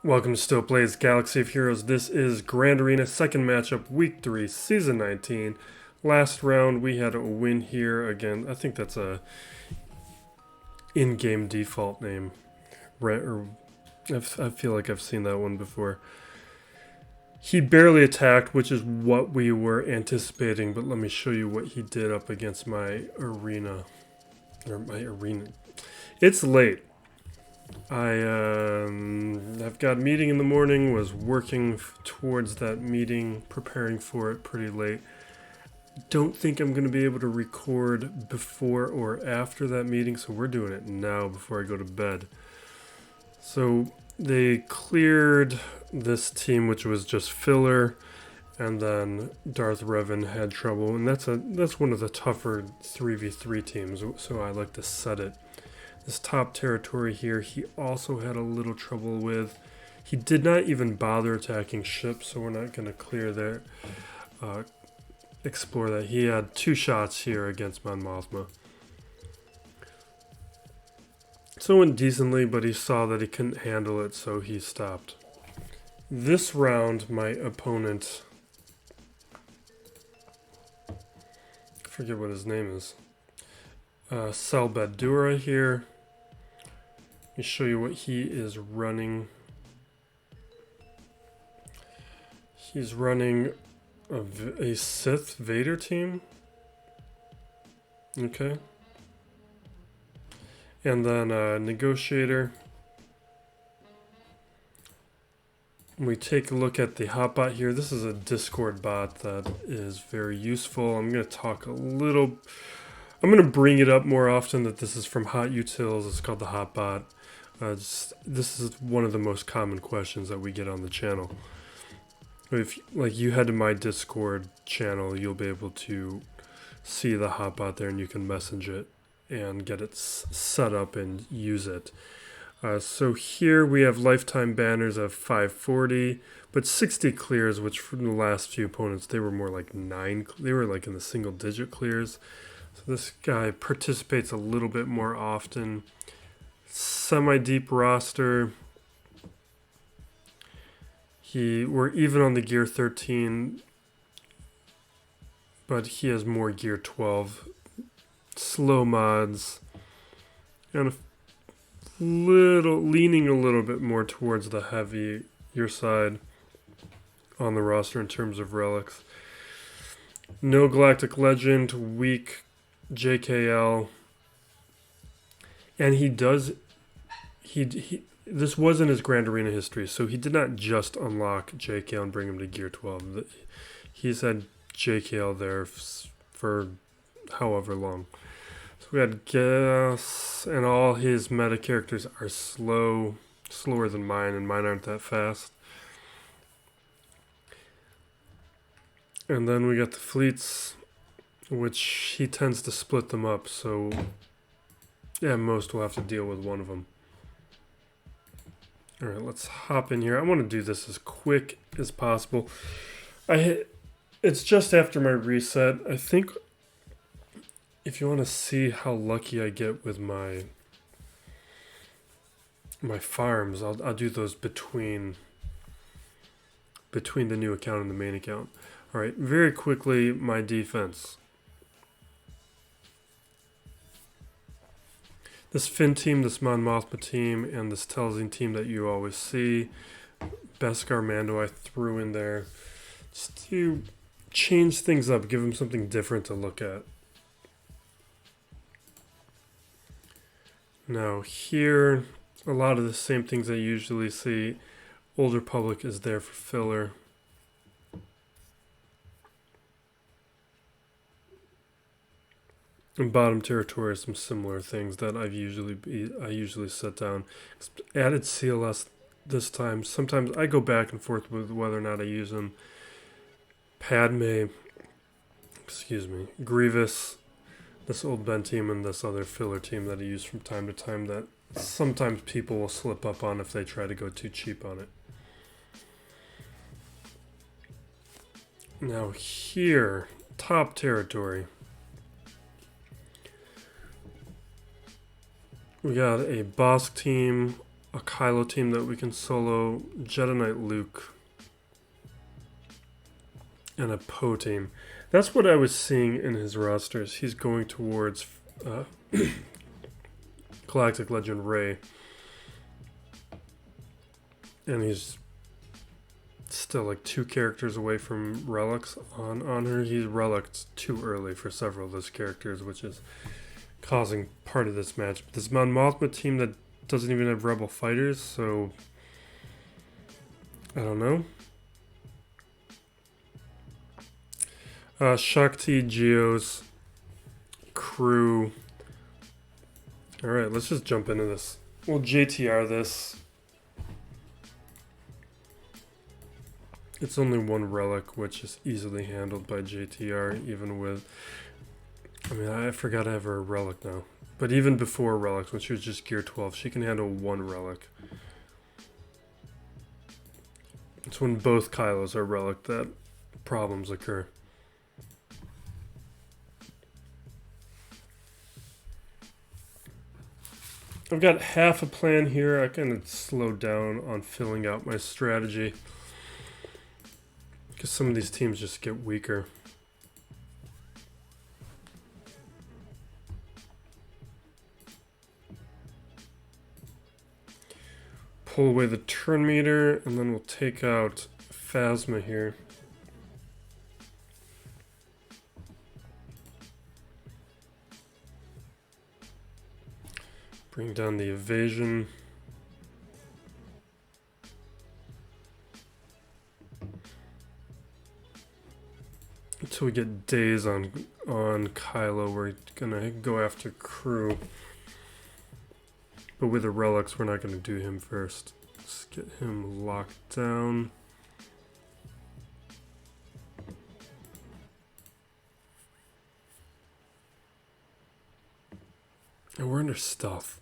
Welcome to Still Plays Galaxy of Heroes. This is Grand Arena, second matchup, Week 3, Season 19. Last round, we had a win here again. I think that's a in-game default name. I feel like I've seen that one before. He barely attacked, which is what we were anticipating, but let me show you what he did up against my arena. It's late. I've got a meeting in the morning, was working towards that meeting, preparing for it pretty late. Don't think I'm going to be able to record before or after that meeting, so we're doing it now before I go to bed. So they cleared this team, which was just filler, and then Darth Revan had trouble, and that's one of the tougher 3v3 teams, so I like to set it. This top territory here, he also had a little trouble with. He did not even bother attacking ships, so we're not going to clear there, explore that. He had 2 shots here against Mon Mothma. So it went decently, but he saw that he couldn't handle it, so he stopped. This round, my opponent, I forget what his name is, Salbadura here. Let me show you what he is running. He's running a Sith Vader team. Okay. And then a Negotiator. We take a look at the hotbot here. This is a Discord bot that is very useful. I'm going to bring it up more often that this is from Hot Utils. It's called the hotbot. This is one of the most common questions that we get on the channel. If you head to my Discord channel, you'll be able to see the hotbot there, and you can message it and get it set up and use it. So here we have lifetime banners of 540, but 60 clears, which from the last few opponents, they were more like 9. They were like in the single digit clears. So this guy participates a little bit more often. Semi-deep roster. We're even on the gear 13, but he has more gear 12. Slow mods, and leaning a little bit more towards the heavier side on the roster in terms of relics. No Galactic Legend, weak JKL. And this wasn't his Grand Arena history, so he did not just unlock JKL and bring him to Gear 12. He's had JKL there for however long. So we had Geos, and all his meta characters are slower than mine, and mine aren't that fast. And then we got the fleets, which he tends to split them up, so yeah, most will have to deal with one of them. Alright, let's hop in here. I want to do this as quick as possible. It's just after my reset. I think if you want to see how lucky I get with my farms, I'll do those between the new account and the main account. Alright, very quickly, my defense. This Finn team, this Mon Mothma team, and this Telzine team that you always see. Beskar Mando I threw in there just to change things up, give him something different to look at. Now here, a lot of the same things I usually see. Old Republic is there for filler. In bottom territory, some similar things that I usually set down. Added CLS this time. Sometimes I go back and forth with whether or not I use them. Padme, Grievous, this old Ben team, and this other filler team that I use from time to time that sometimes people will slip up on if they try to go too cheap on it. Now here, top territory. We got a Bosk team, a Kylo team that we can solo, Jedi Knight Luke, and a Poe team. That's what I was seeing in his rosters. He's going towards Galactic Legend Rey. And he's still like 2 characters away from relics on her. He's relicked too early for several of those characters, which is causing part of this match. But this Mon Mothma team that doesn't even have rebel fighters, so I don't know. Shaak, Geos, crew. Alright, let's just jump into this. We'll JTR this. It's only 1 relic, which is easily handled by JTR, even with... I mean, I forgot I have her relic now. But even before relics, when she was just gear 12, she can handle 1 relic. It's when both Kylos are relic that problems occur. I've got half a plan here. I kind of slowed down on filling out my strategy, because some of these teams just get weaker. Pull away the turn meter, and then we'll take out Phasma here. Bring down the evasion. Until we get days on Kylo, we're gonna go after crew. But with the relics, we're not gonna do him first. Let's get him locked down. And we're under stealth.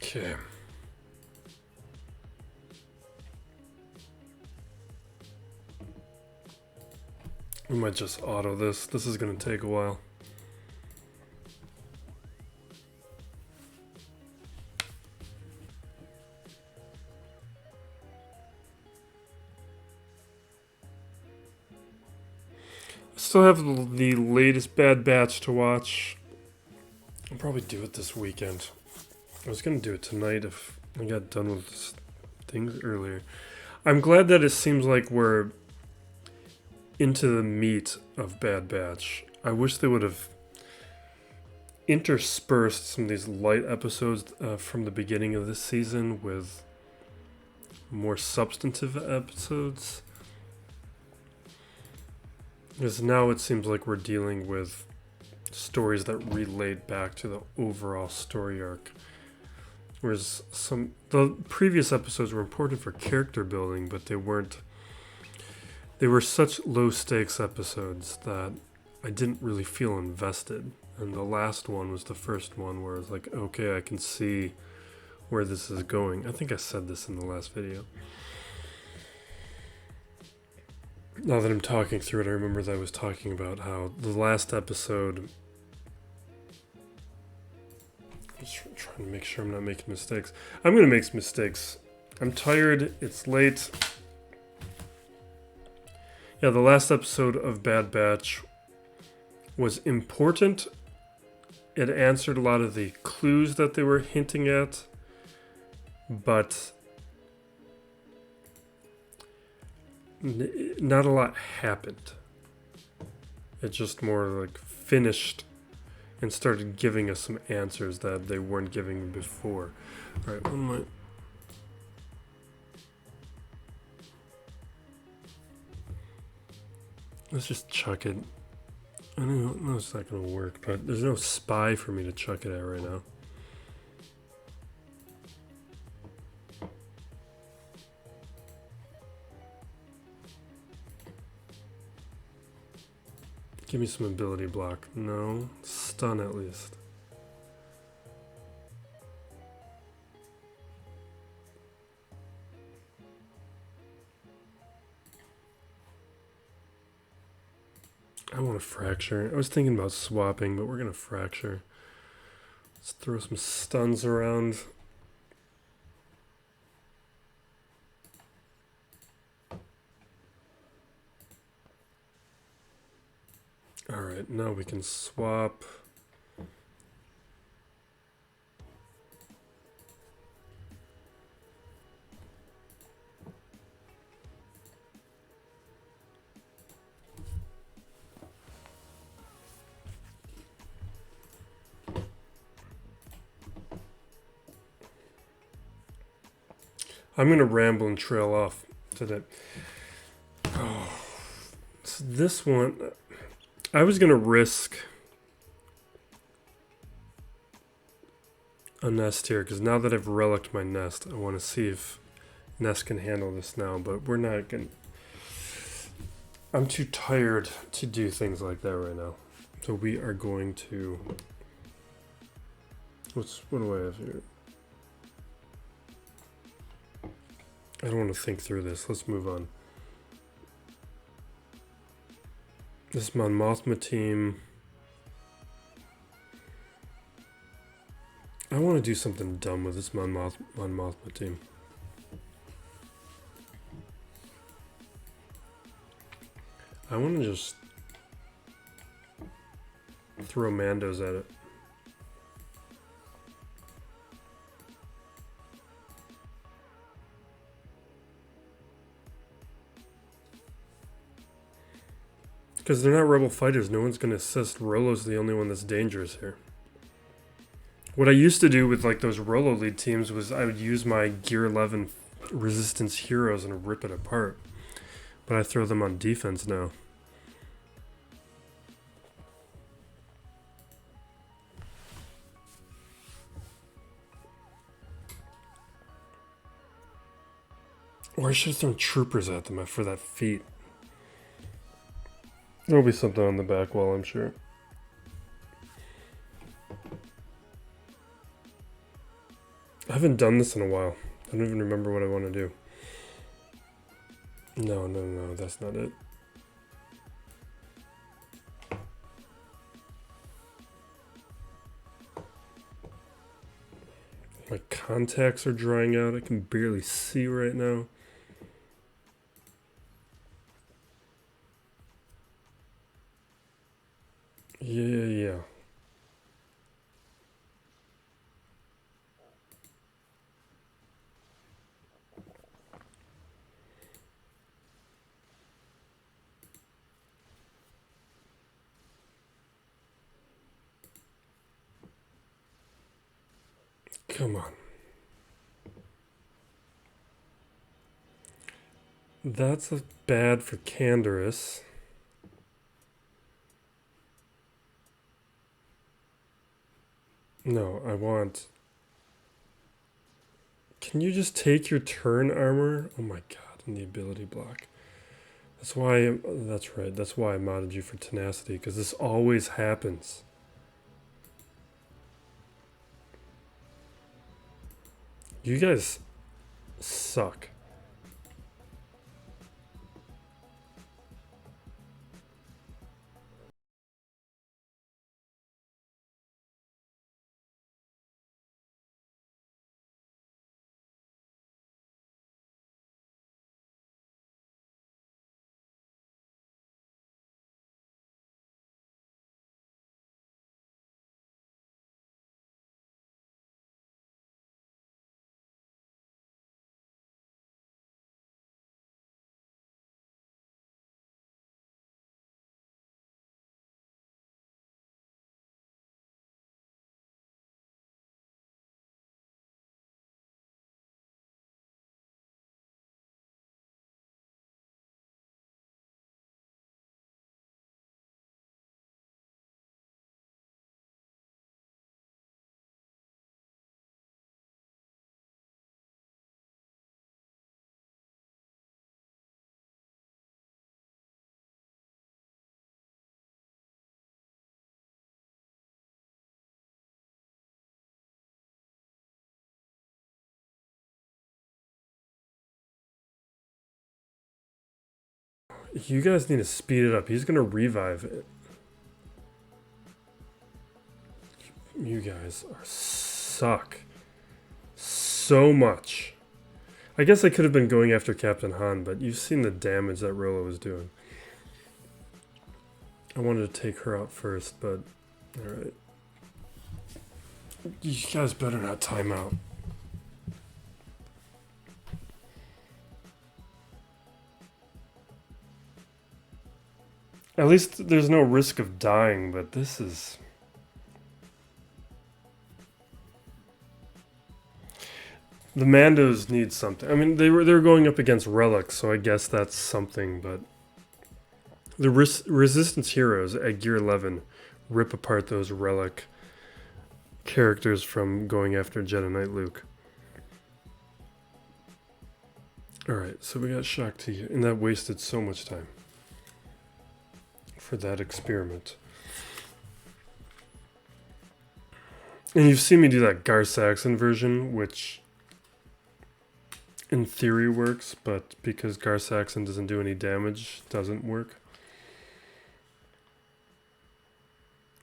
Okay. We might just auto this. This is going to take a while. I still have the latest Bad Batch to watch. I'll probably do it this weekend. I was going to do it tonight if I got done with this things earlier. I'm glad that it seems like we're into the meat of Bad Batch. I wish they would have interspersed some of these light episodes from the beginning of this season with more substantive episodes. Because now it seems like we're dealing with stories that relate back to the overall story arc. Whereas the previous episodes were important for character building, but they weren't. They were such low stakes episodes that I didn't really feel invested. And the last one was the first one where I was like, okay, I can see where this is going. I think I said this in the last video. Now that I'm talking through it, I remember that I was talking about how the last episode... I'm just trying to make sure I'm not making mistakes. I'm going to make some mistakes. I'm tired. It's late. Yeah, the last episode of Bad Batch was important. It answered a lot of the clues that they were hinting at, but not a lot happened. It just more like finished and started giving us some answers that they weren't giving before. All right, what am I... Let's just chuck it. I know it's not going to work, but there's no spy for me to chuck it at right now. Give me some ability block. No. Stun at least. I want to fracture. I was thinking about swapping, but we're going to fracture. Let's throw some stuns around. Alright, now we can swap. I'm going to ramble and trail off today. Oh, so this one, I was going to risk a nest here, because now that I've relicked my nest, I want to see if nest can handle this now, but we're not going to. I'm too tired to do things like that right now. So we are going to. What do I have here? I don't want to think through this. Let's move on. This Mon Mothma team. I want to do something dumb with this Mon Mothma team. I want to just throw Mandos at it. Because they're not rebel fighters, no one's going to assist. Rolo's the only one that's dangerous here. What I used to do with like those Rolo lead teams was I would use my Gear 11 resistance heroes and rip it apart. But I throw them on defense now. Or I should have thrown troopers at them for that feat. There'll be something on the back wall, I'm sure. I haven't done this in a while. I don't even remember what I want to do. No, that's not it. My contacts are drying out. I can barely see right now. Yeah. Come on. That's bad for Candorus. No, I want... Can you just take your turn armor? Oh my god, and the ability block. That's why... That's right, that's why I modded you for tenacity, because this always happens. You guys suck. You guys need to speed it up. He's gonna revive it. You guys suck so much. I guess I could have been going after Captain Han, but you've seen the damage that Rolo was doing. I wanted to take her out first, but alright. You guys better not time out. At least there's no risk of dying, but this is... The Mandos need something. I mean, they were going up against relics, so I guess that's something, but... The Resistance heroes at Gear 11 rip apart those relic characters from going after Jedi Knight Luke. Alright, so we got Shaak Ti, and that wasted so much time for that experiment. And you've seen me do that Gar Saxon version, which in theory works, but because Gar Saxon doesn't do any damage, doesn't work.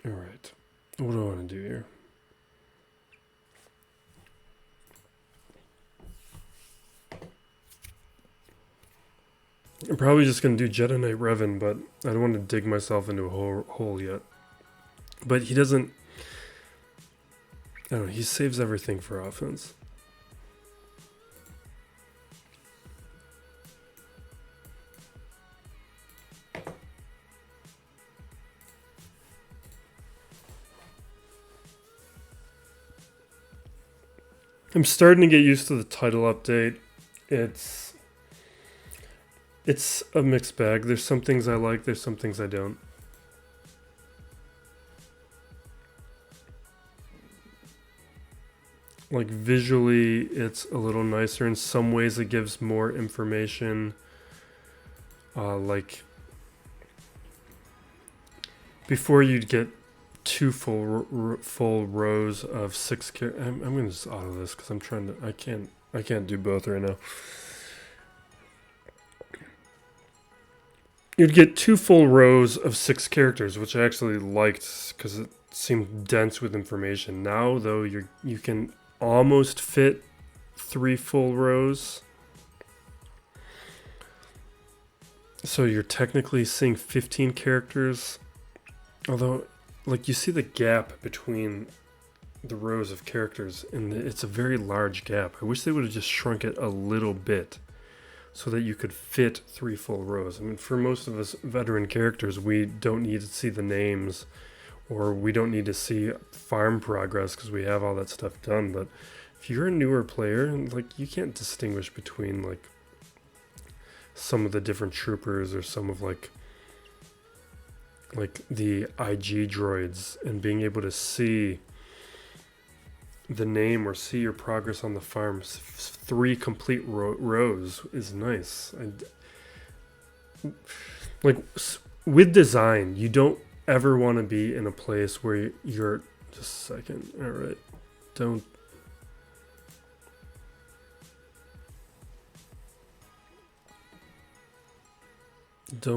Alright, what do I want to do here? I'm probably just going to do Jedi Knight Revan, but I don't want to dig myself into a hole yet. But he doesn't... I don't know, he saves everything for offense. I'm starting to get used to the title update. It's a mixed bag. There's some things I like, there's some things I don't. Like visually, it's a little nicer. In some ways, it gives more information. Like before, you'd get two full rows of 6 characters. I'm gonna just auto this because I'm trying to. I can't do both right now. You'd get 2 full rows of 6 characters, which I actually liked because it seemed dense with information. Now, though, you can almost fit 3 full rows. So you're technically seeing 15 characters. Although, like, you see the gap between the rows of characters, and it's a very large gap. I wish they would have just shrunk it a little bit so that you could fit 3 full rows. I mean, for most of us veteran characters, we don't need to see the names, or we don't need to see farm progress because we have all that stuff done. But if you're a newer player, like, you can't distinguish between, like, some of the different troopers or some of, like the IG droids, and being able to see the name or see your progress on the farm. 3 complete rows is nice. Like, with design, you don't ever want to be in a place where you're... Just a second. Alright. Don't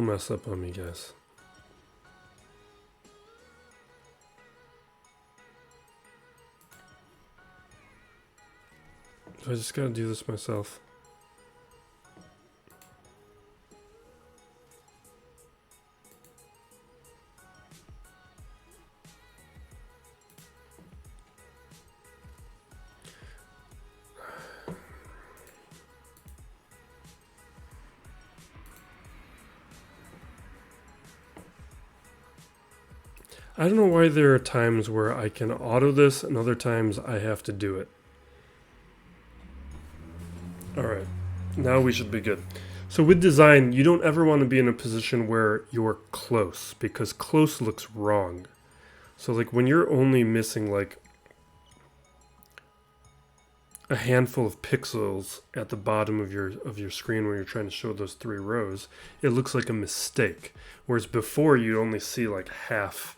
mess up on me, guys. I just gotta do this myself. I don't know why there are times where I can auto this and other times I have to do it. Alright, now we should be good. So with design, you don't ever want to be in a position where you're close, because close looks wrong. So like when you're only missing like a handful of pixels at the bottom of your screen when you're trying to show those 3 rows, it looks like a mistake. Whereas before you'd only see like half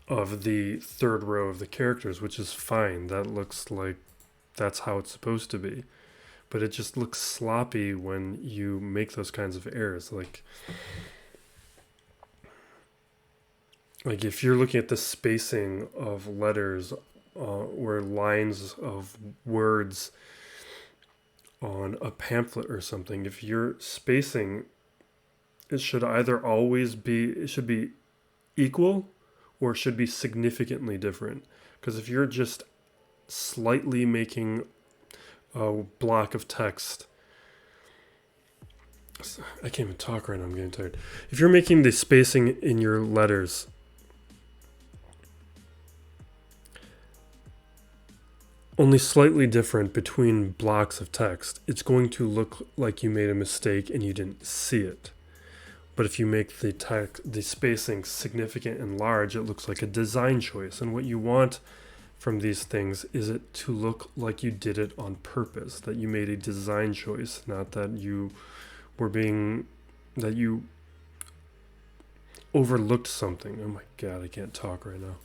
of the 3rd row of the characters, which is fine. That looks like that's how it's supposed to be. but it just looks sloppy when you make those kinds of errors. Like if you're looking at the spacing of letters or lines of words on a pamphlet or something, if you're spacing, it should either always be, it should be equal or it should be significantly different. Because if you're just slightly making a block of text, I can't even talk right now, I'm getting tired. If you're making the spacing in your letters only slightly different between blocks of text, it's going to look like you made a mistake and you didn't see it. But if you make the spacing significant and large, it looks like a design choice. And what you want from these things is it to look like you did it on purpose, that you made a design choice, not that you that you overlooked something. Oh my God, I can't talk right now.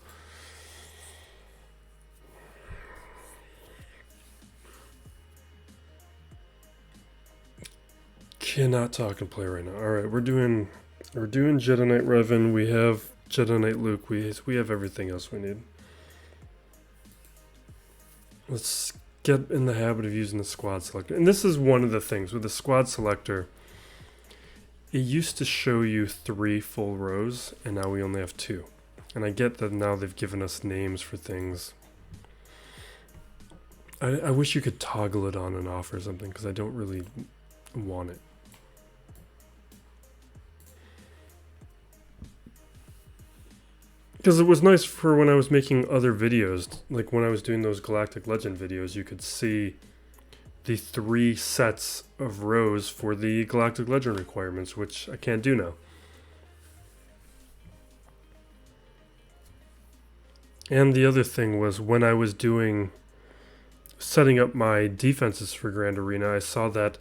Cannot talk and play right now. All right, we're doing Jedi Knight Revan. We have Jedi Knight Luke. We have everything else we need. Let's get in the habit of using the squad selector. And this is one of the things with the squad selector. It used to show you 3 full rows, and now we only have 2. And I get that now they've given us names for things. I wish you could toggle it on and off or something, because I don't really want it. Because it was nice for when I was making other videos, like when I was doing those Galactic Legend videos, you could see the 3 sets of rows for the Galactic Legend requirements, which I can't do now. And the other thing was when I was setting up my defenses for Grand Arena, I saw that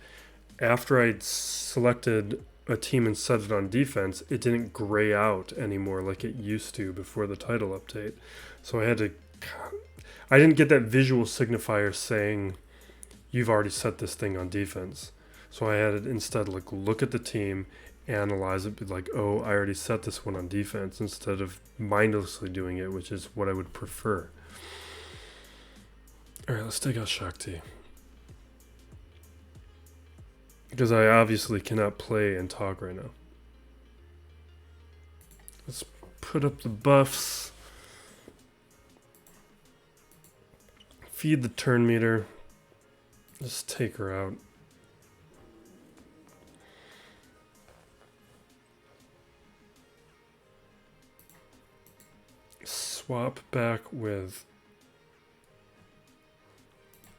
after I'd selected a team and set it on defense, it didn't gray out anymore like it used to before the title update. So I didn't get that visual signifier saying you've already set this thing on defense. So I had it instead look at the team, analyze it, be like, oh, I already set this one on defense, instead of mindlessly doing it, which is what I would prefer. All right, let's take out Shaak T. Because I obviously cannot play and talk right now. Let's put up the buffs. Feed the turn meter. Just take her out. Swap back with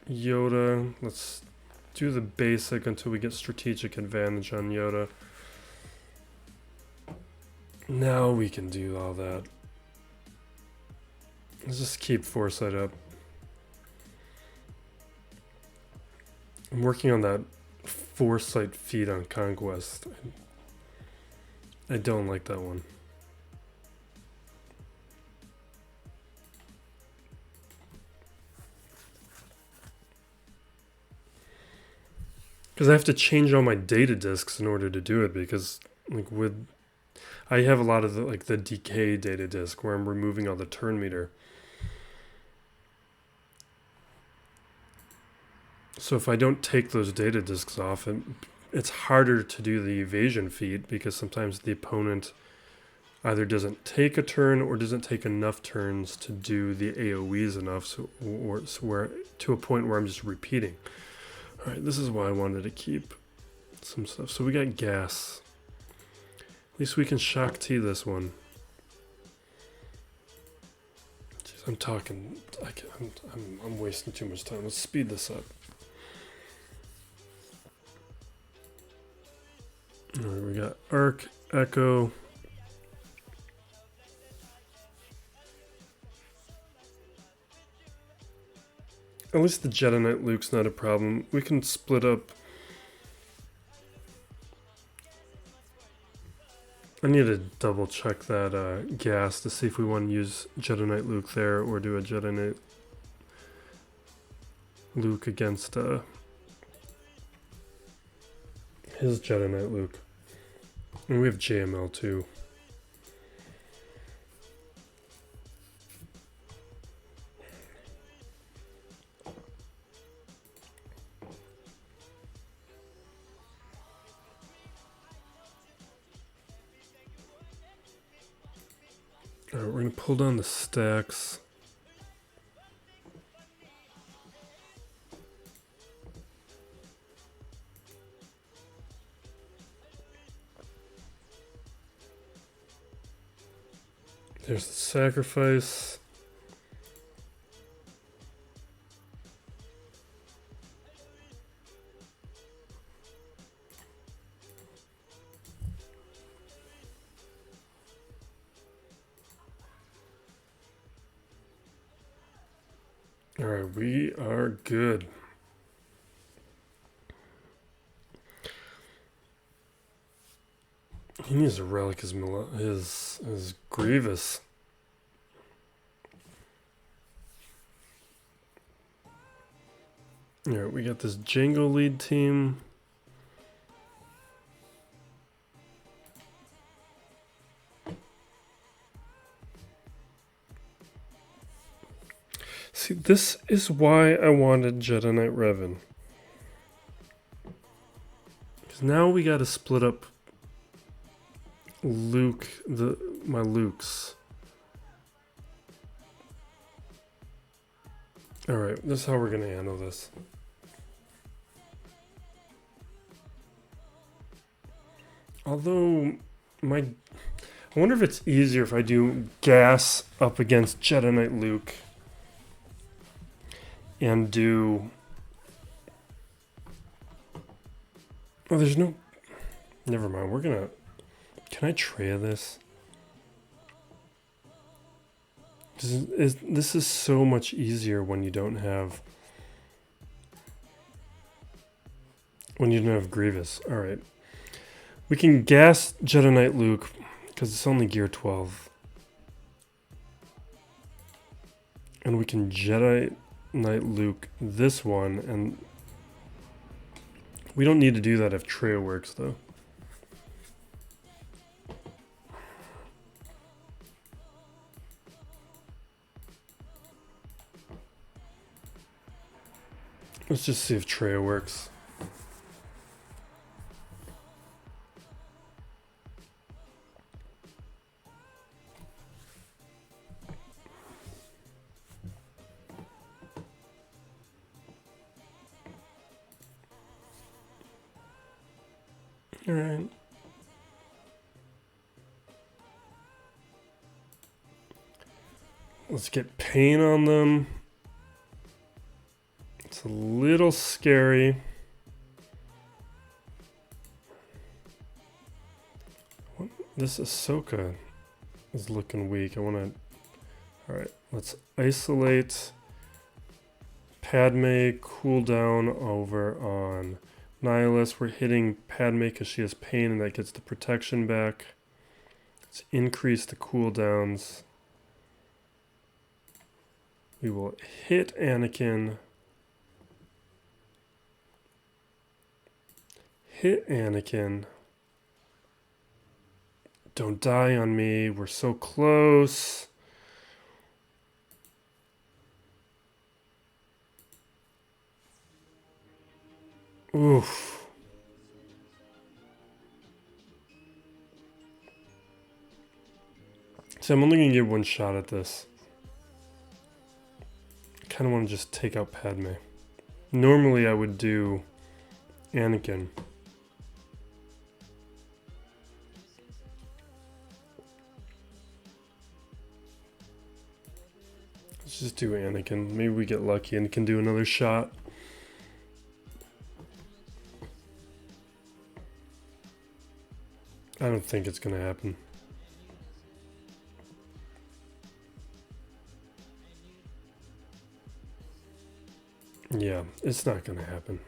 Yoda. Let's do the basic until we get strategic advantage on Yoda. Now we can do all that. Let's just keep Foresight up. I'm working on that Foresight feat on Conquest. I don't like that one. Because I have to change all my data disks in order to do it, because I have a lot of the decay data disk where I'm removing all the turn meter. So if I don't take those data disks off, it's harder to do the evasion feat, because sometimes the opponent either doesn't take a turn or doesn't take enough turns to do the AoEs enough, where to a point where I'm just repeating. All right, this is why I wanted to keep some stuff. So we got gas. At least we can Shaak T this one. Jeez, I'm talking. I'm wasting too much time. Let's speed this up. All right, we got Arc, Echo. At least the Jedi Knight Luke's not a problem. We can split up. I need to double check that gas to see if we want to use Jedi Knight Luke there or do a Jedi Knight Luke against his Jedi Knight Luke. And we have JML too. Alright, we're going to pull down the stacks. There's the sacrifice. Alright, we are good. He needs to relic his Grievous. Alright, we got this Jango lead team. See, this is why I wanted Jedi Knight Revan. Because now we gotta split up my Lukes. Alright, this is how we're gonna handle this. Although, I wonder if it's easier if I do gas up against Jedi Knight Luke and do... Oh, there's no... Never mind, we're gonna... Can I Traya this? This is so much easier when you don't have... When you don't have Grievous. Alright. We can gas Jedi Knight Luke, because it's only gear 12. And we can Jedi Knight Luke this one, and we don't need to do that if Traya works, though. Let's just see if Traya works. All right. Let's get pain on them. It's a little scary. This Ahsoka is looking weak. I want to... Alright, let's isolate Padme, cool down over on Nihilus. We're hitting Padme because she has pain and that gets the protection back. Let's increase the cooldowns. We will hit Anakin. Hit Anakin. Don't die on me. We're so close. Oof. So I'm only going to get one shot at this. I kind of want to just take out Padme. Normally I would do Anakin. Let's just do Anakin. Maybe we get lucky and can do another shot. I don't think it's going to happen. Yeah, it's not going to happen.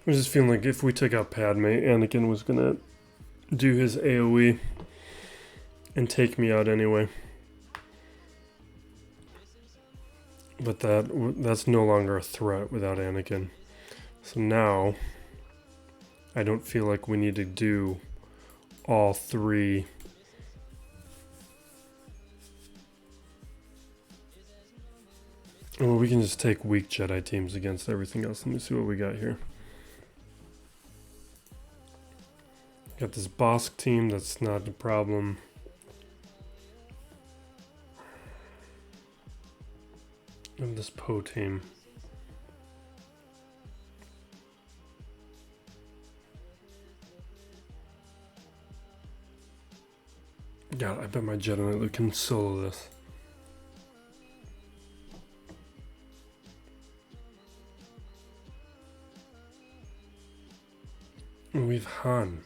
I'm just feeling like if we took out Padme, Anakin was gonna do his AoE and take me out anyway. But that's no longer a threat without Anakin. So now, I don't feel like we need to do all three. Well, we can just take weak Jedi teams against everything else. Let me see what we got here. Got this Bosk team, that's not a problem. And this Poe team. God, I bet my Jedi Knight Luke can solo this. And we've Han.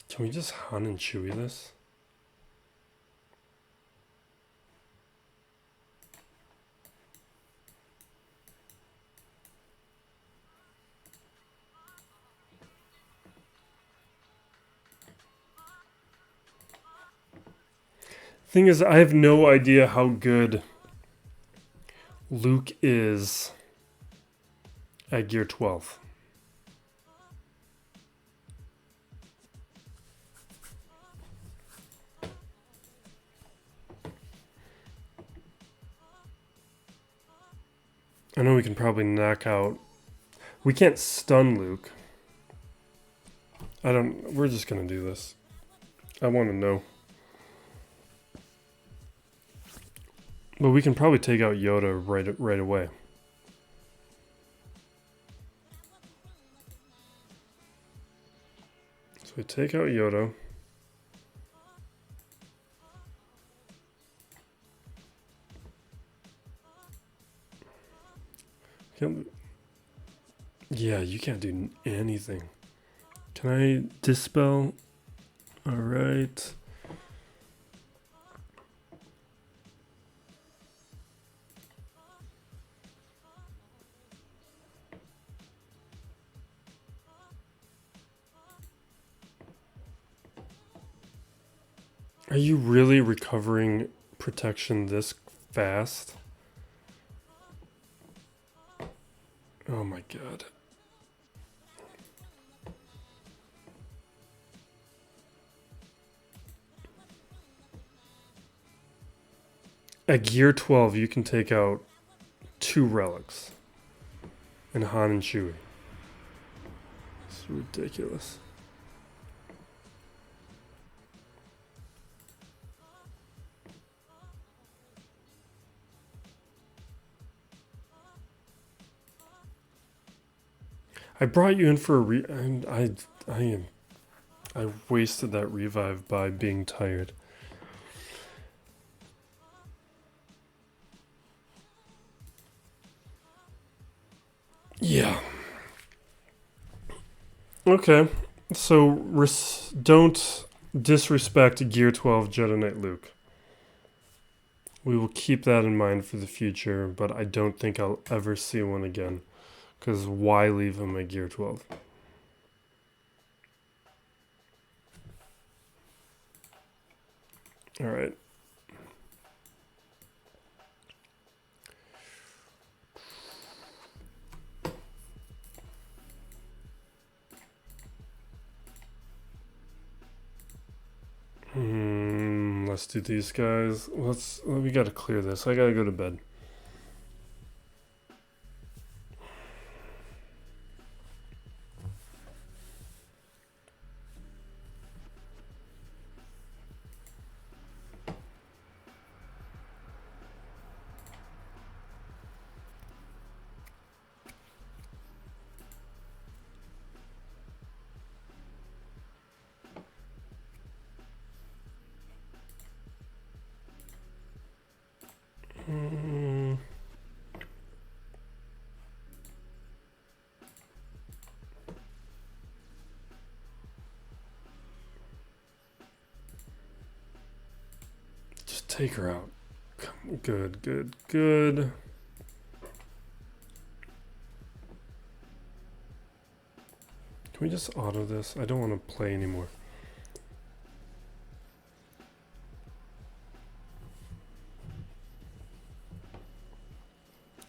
Can we just Han and Chewie this? Thing is, I have no idea how good Luke is at Gear 12. I know we can probably knock out... We can't stun Luke. We're just gonna do this. I want to know. But we can probably take out Yoda right away. So we take out Yoda. Yeah, you can't do anything. Can I dispel? All right. Are you really recovering protection this fast? Oh my god. At Gear 12, you can take out 2 relics. And Han and Chewie. It's ridiculous. I brought you in for a I wasted that revive by being tired. Yeah. Okay. So don't disrespect Gear 12 Jedi Knight Luke. We will keep that in mind for the future, but I don't think I'll ever see one again. Because why leave him at Gear 12? Alright. Let's do these guys. We gotta clear this. I gotta go to bed. take her out. Good, good, good. Can we just auto this? I don't want to play anymore.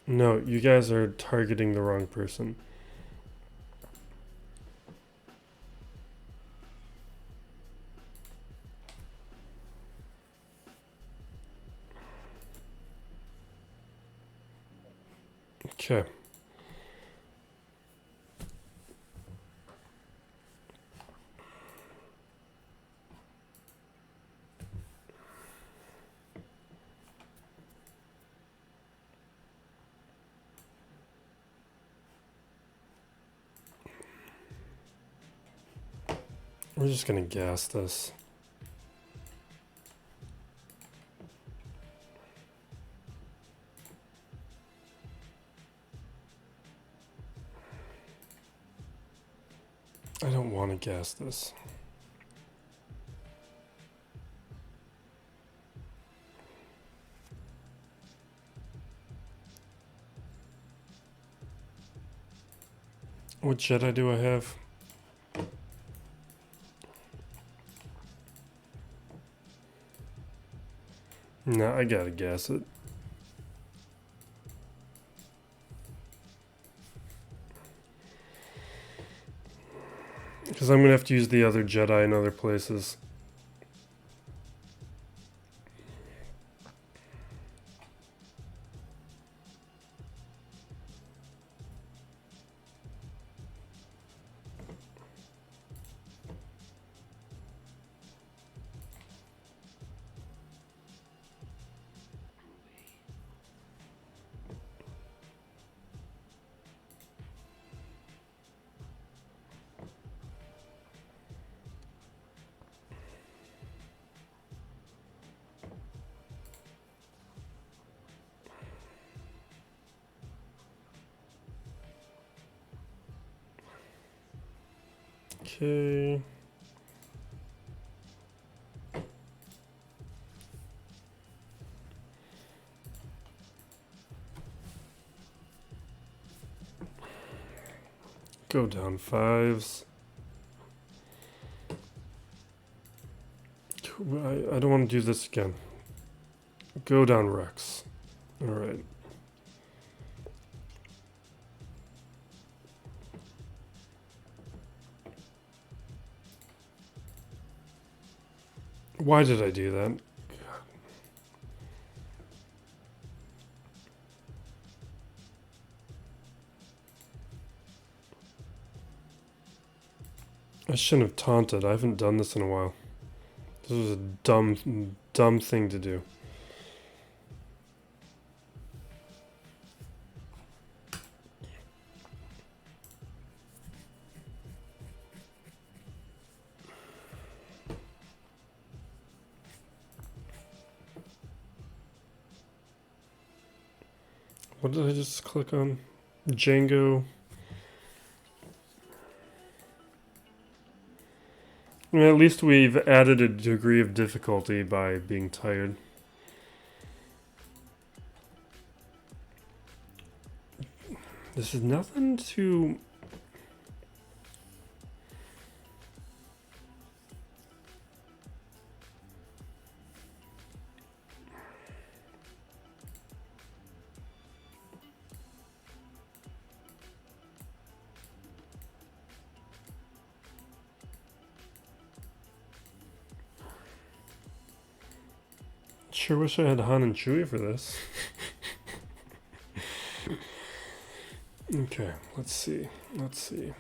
No, you guys are targeting the wrong person. Okay. We're just gonna gas this. I don't want to gas this. What Jedi do I have? No, I gotta gas it. Because I'm gonna have to use the other Jedi in other places. Okay. Go down 5s. I don't want to do this again. Go down Rex. Alright. Why did I do that? I shouldn't have taunted. I haven't done this in a while. This was a dumb thing to do. What did I just click on? Jango. I mean, at least we've added a degree of difficulty by being tired. This is nothing to... Sure wish I had Han and Chewie for this. Okay, let's see. Let's see.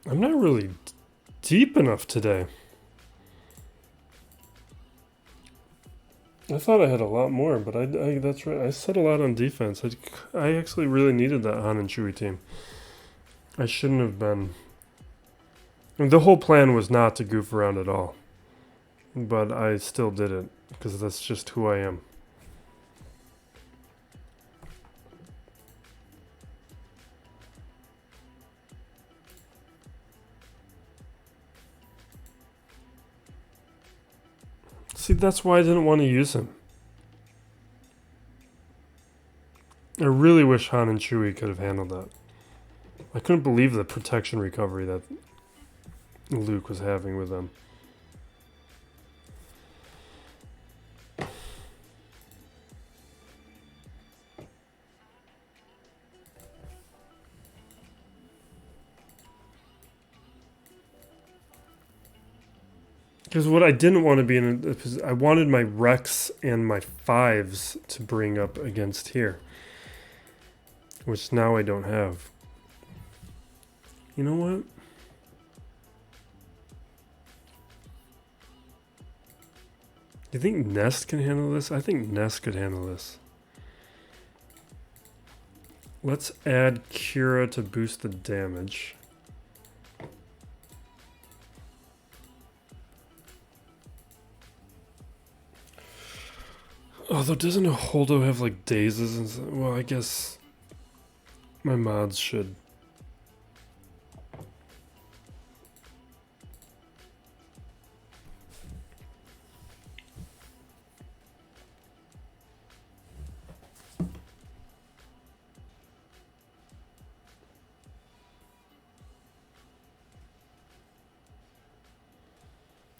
I'm not really deep enough today. I thought I had a lot more, but I that's right. I said a lot on defense. I actually really needed that Han and Chewie team. I shouldn't have been. I mean, the whole plan was not to goof around at all. But I still did it, because that's just who I am. See, that's why I didn't want to use him. I really wish Han and Chewie could have handled that. I couldn't believe the protection recovery that Luke was having with them. Because what I didn't want to be in, I wanted my Rex and my 5s to bring up against here. Which now I don't have. You know what? Do you think Nest can handle this? I think Nest could handle this. Let's add Kira to boost the damage. Although doesn't Holdo have like dazes and stuff? Well, I guess my mods should.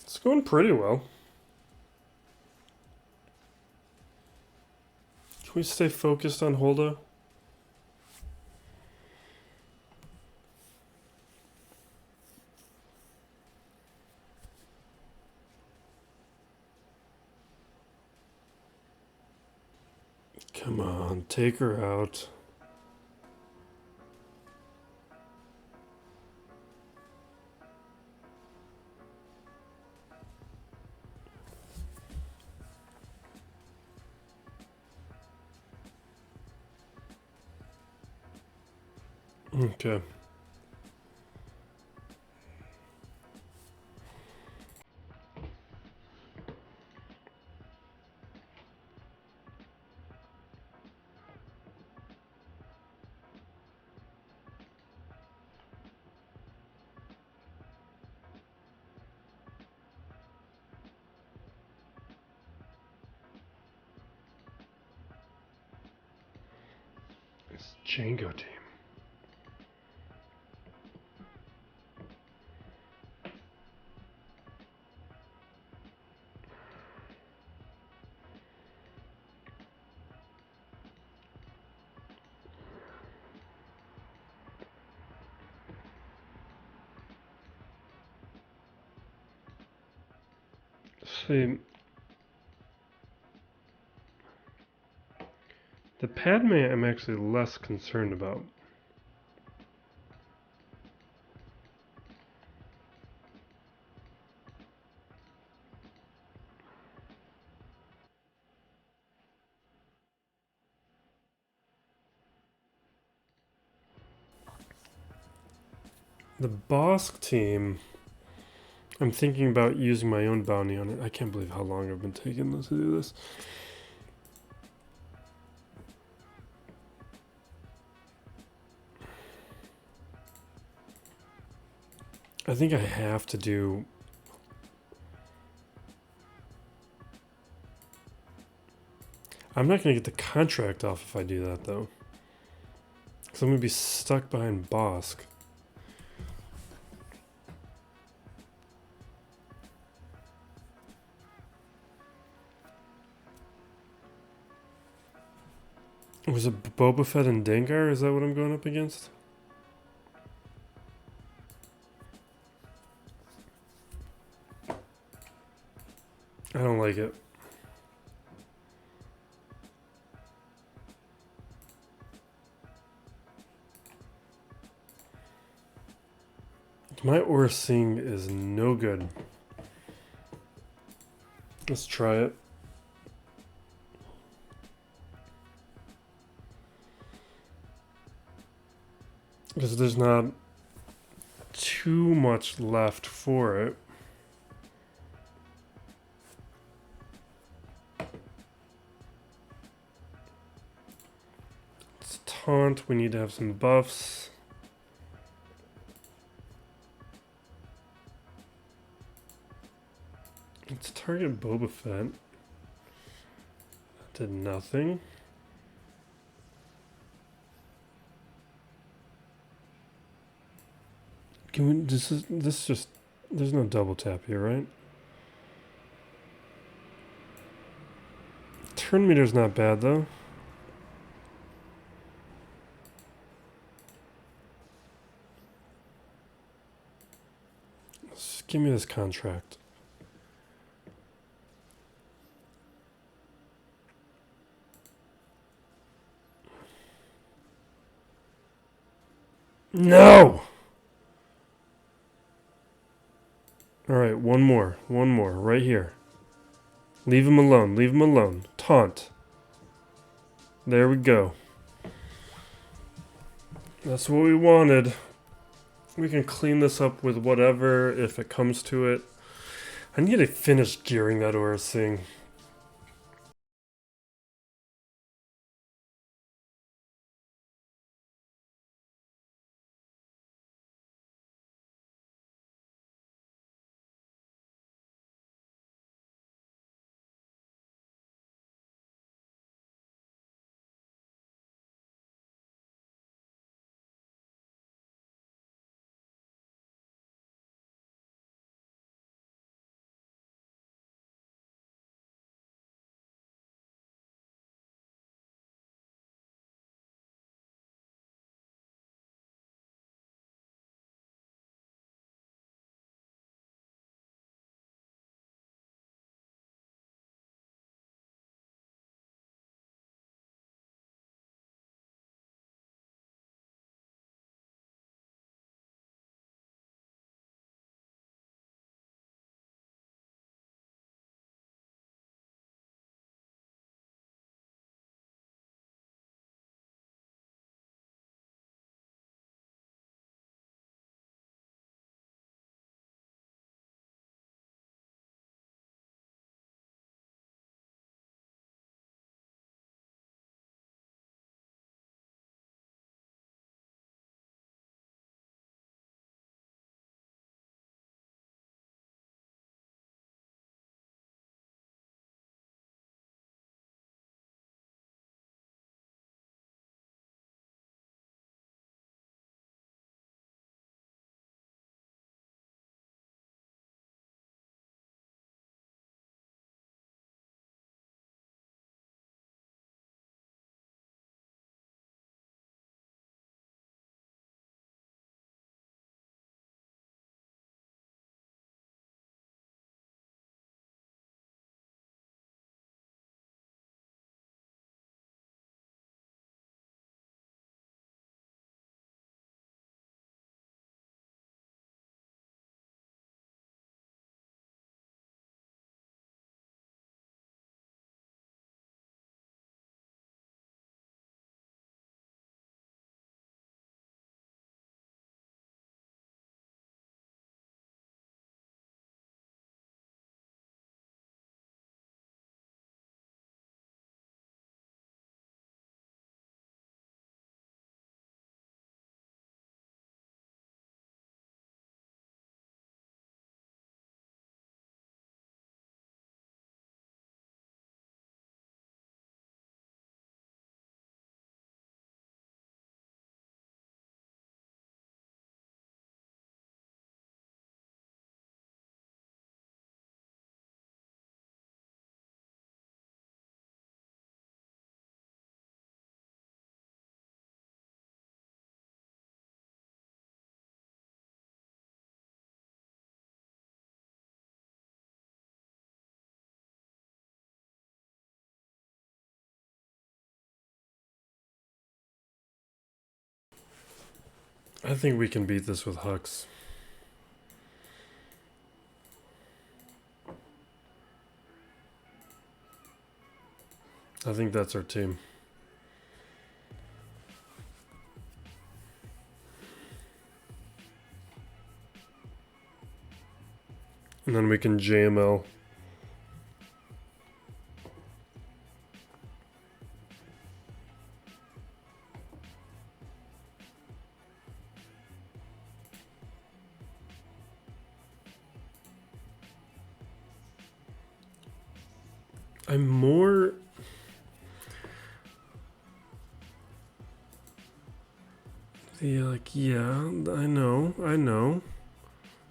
It's going pretty well. Can we stay focused on Holdo? Come on, take her out. Okay. It's Jango team. See, the Padme I'm actually less concerned about. The Bosk team, I'm thinking about using my own bounty on it. I can't believe how long I've been taking to do this. I think I have to do... I'm not going to get the contract off if I do that, though. Because I'm going to be stuck behind Bosk. Was it Boba Fett and Dengar? Is that what I'm going up against? I don't like it. My aura seeing is no good. Let's try it. Because there's not too much left for it. It's taunt, we need to have some buffs. Let's target Boba Fett. That did nothing. Can we, this just, there's no double tap here, right? Turn meter's not bad though. Just give me this contract. No! Alright, one more, right here. Leave him alone, leave him alone. Taunt. There we go. That's what we wanted. We can clean this up with whatever if it comes to it. I need to finish gearing that aura thing. I think we can beat this with Hux. I think that's our team. And then we can JML. I'm more... Yeah, like, yeah, I know.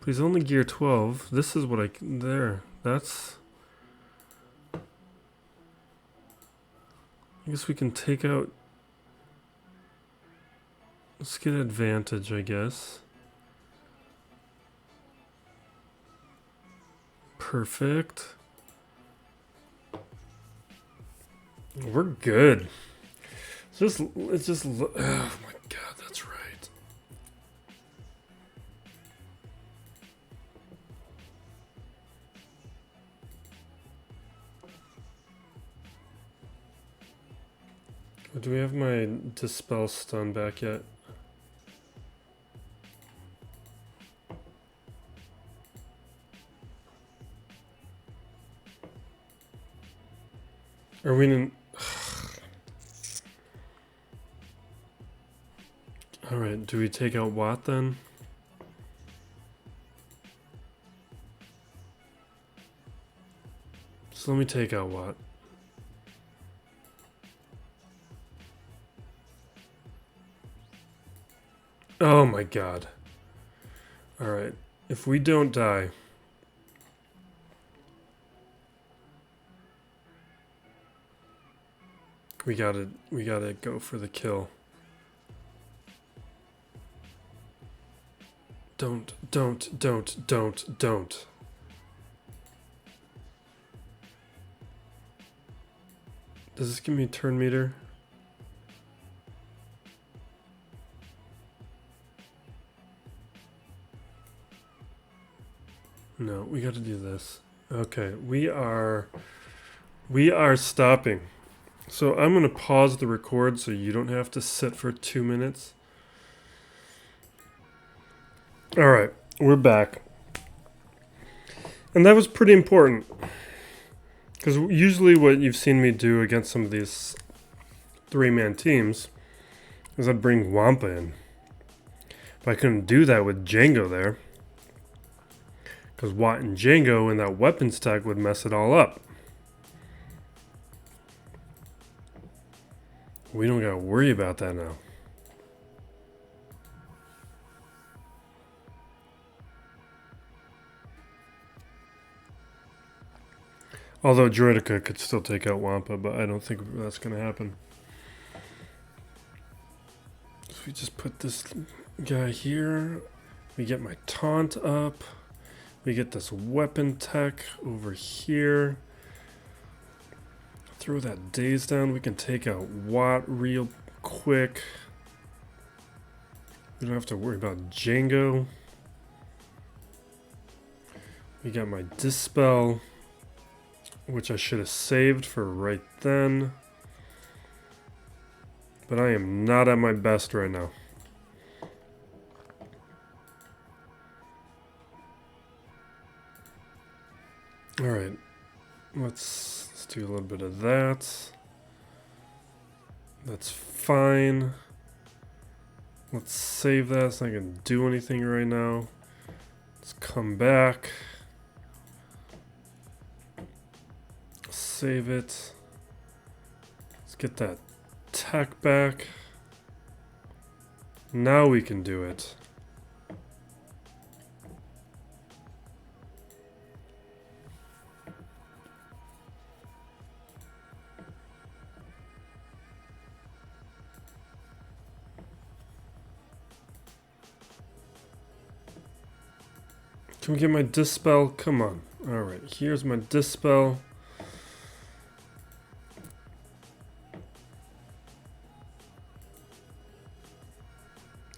Please only gear 12. This is what I... There. That's... I guess we can take out... Let's get advantage, I guess. Perfect. We're good. It's just... Oh my god, that's right. Do we have my Dispel stun back yet? Are we in... Alright, do we take out Watt then? So let me take out Watt. Oh my god. Alright, if we don't die... We gotta go for the kill. Don't. Does this give me a turn meter? No, we gotta do this. Okay, we are stopping. So I'm gonna pause the record so you don't have to sit for 2 minutes. Alright, we're back. And that was pretty important. Because usually what you've seen me do against some of these 3-man teams is I'd bring Wampa in. But I couldn't do that with Jango there. Because Watt and Jango and that weapons tech would mess it all up. We don't gotta worry about that now. Although Droideka could still take out Wampa, but I don't think that's gonna happen. So we just put this guy here. We get my taunt up. We get this weapon tech over here. Throw that daze down. We can take out Watt real quick. We don't have to worry about Jango. We got my Dispel, which I should have saved for right then. But I am not at my best right now. Alright. Let's do a little bit of that. That's fine. Let's save that. It's not going to do anything right now. Let's come back. Save it. Let's get that tech back. Now we can do it. Can we get my Dispel? Come on. Alright, here's my Dispel.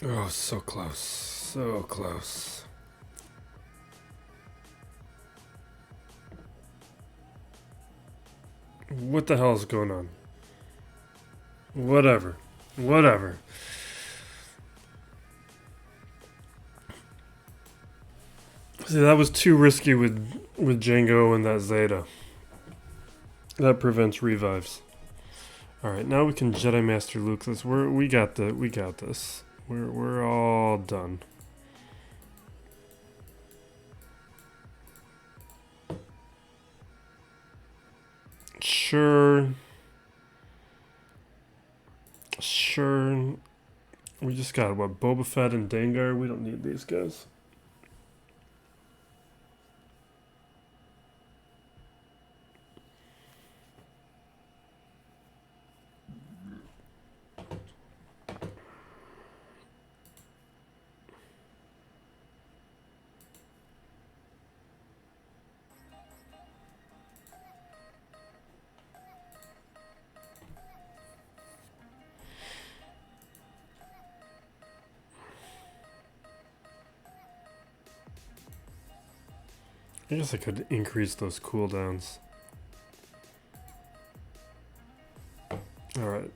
Oh, so close. So close. What the hell is going on? Whatever. Whatever. See, that was too risky with Jango and that Zeta. That prevents revives. Alright, now we can Jedi Master Luke this. We got this. We're all done. Sure. We just got, what, Boba Fett and Dengar? We don't need these guys. I guess I could increase those cooldowns. Alright.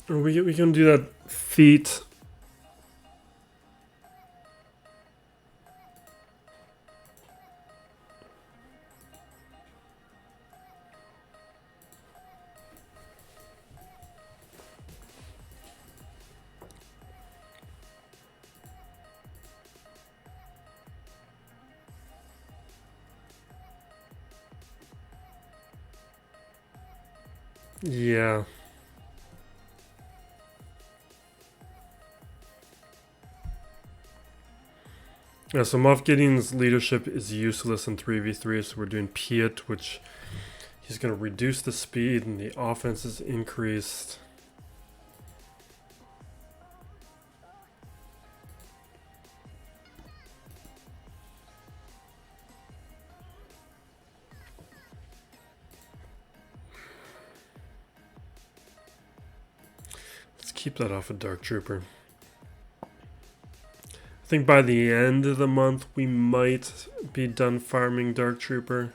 We can do that feat. Yeah. Yeah, so Moff Gideon's leadership is useless in 3v3, so we're doing Piet, which he's going to reduce the speed and the offense is increased. Let's keep that off of Dark Trooper. I think by the end of the month we might be done farming Dark Trooper.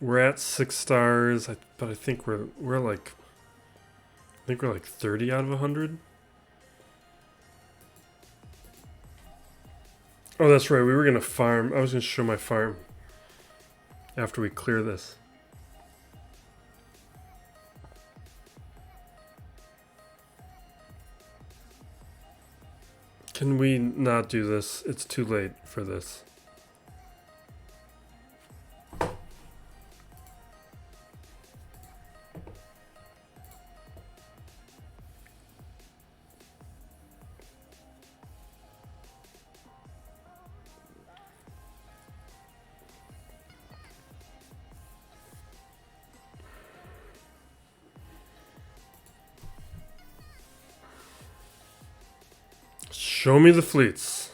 We're at 6 stars, but I think we're like 30 out of 100. Oh, that's right. We were gonna farm. I was gonna show my farm after we clear this. Can we not do this? It's too late for this. Show me the fleets.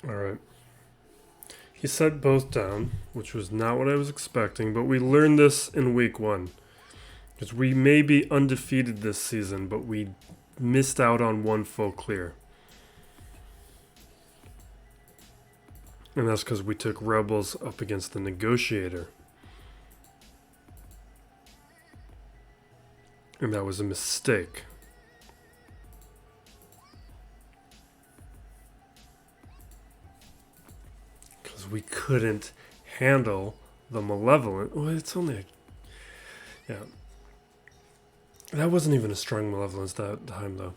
Alright. He set both down, which was not what I was expecting, but we learned this in week 1. Because we may be undefeated this season, but we missed out on one full clear. And that's because we took Rebels up against the Negotiator. And that was a mistake. We couldn't handle the Malevolent. Well, it's only a... Yeah. That wasn't even a strong Malevolence that time, though.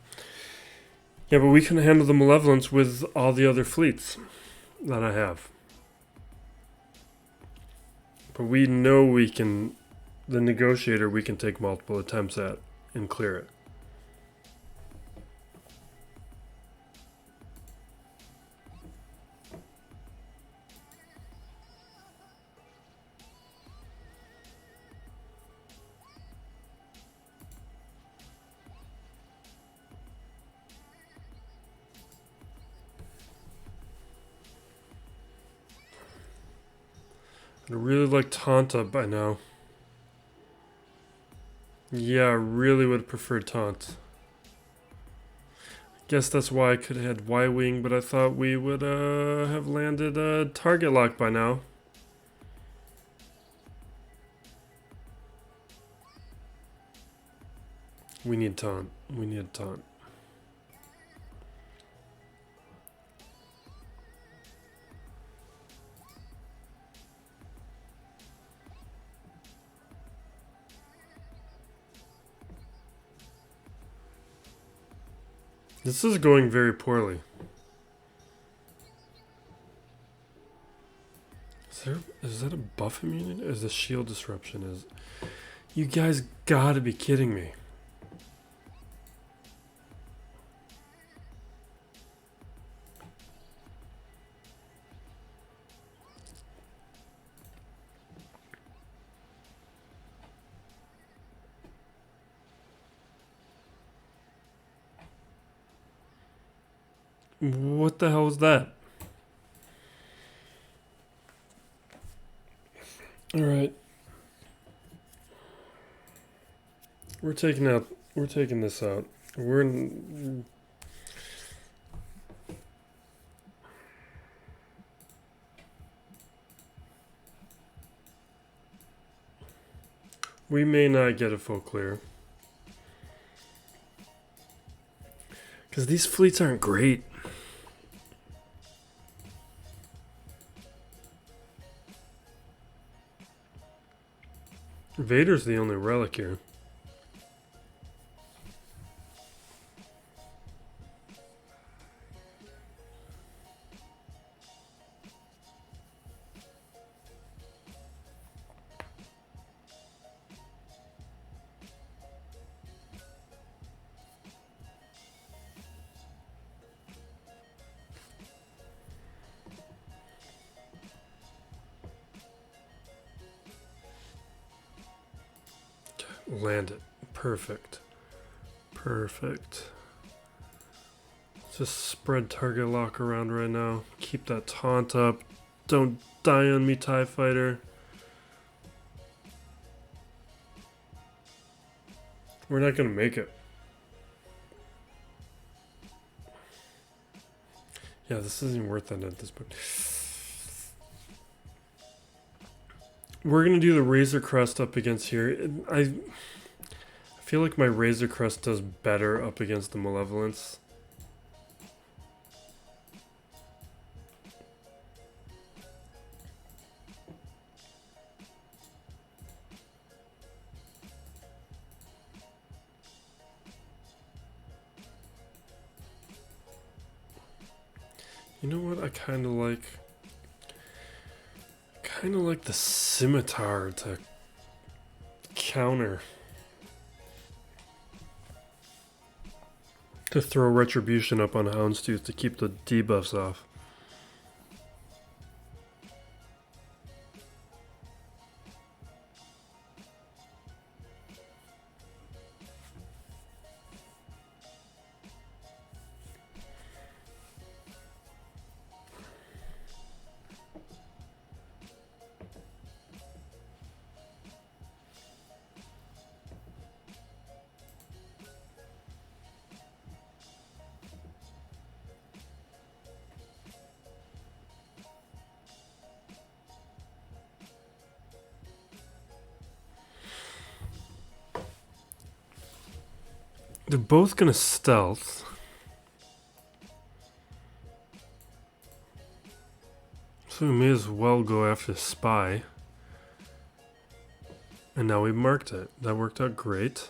Yeah, but we can handle the Malevolence with all the other fleets that I have. But we know we can the negotiator we can take multiple attempts at and clear it. I really like Taunt by now. Yeah, I really would prefer Taunt. Guess that's why I could have had Y-Wing, but I thought we would have landed a target lock by now. We need Taunt. We need Taunt. This is going very poorly. Is that a buff immunity? Is the shield disruption? Is you guys gotta be kidding me. What the hell is that? All right. We're taking this out. We may not get a full clear. Because these fleets aren't great. Vader's the only relic here. Land it. Perfect. Perfect. Just spread target lock around right now. Keep that taunt up. Don't die on me, TIE Fighter. We're not going to make it. Yeah, this isn't even worth that at this point. We're going to do the Razor Crest up against here. I feel like my Razor Crest does better up against the Malevolence. You know what I kind of like? Kind of like the Scimitar to counter. To throw Retribution up on Houndstooth to keep the debuffs off. They're both gonna stealth. So we may as well go after Spy. And now we marked it. That worked out great.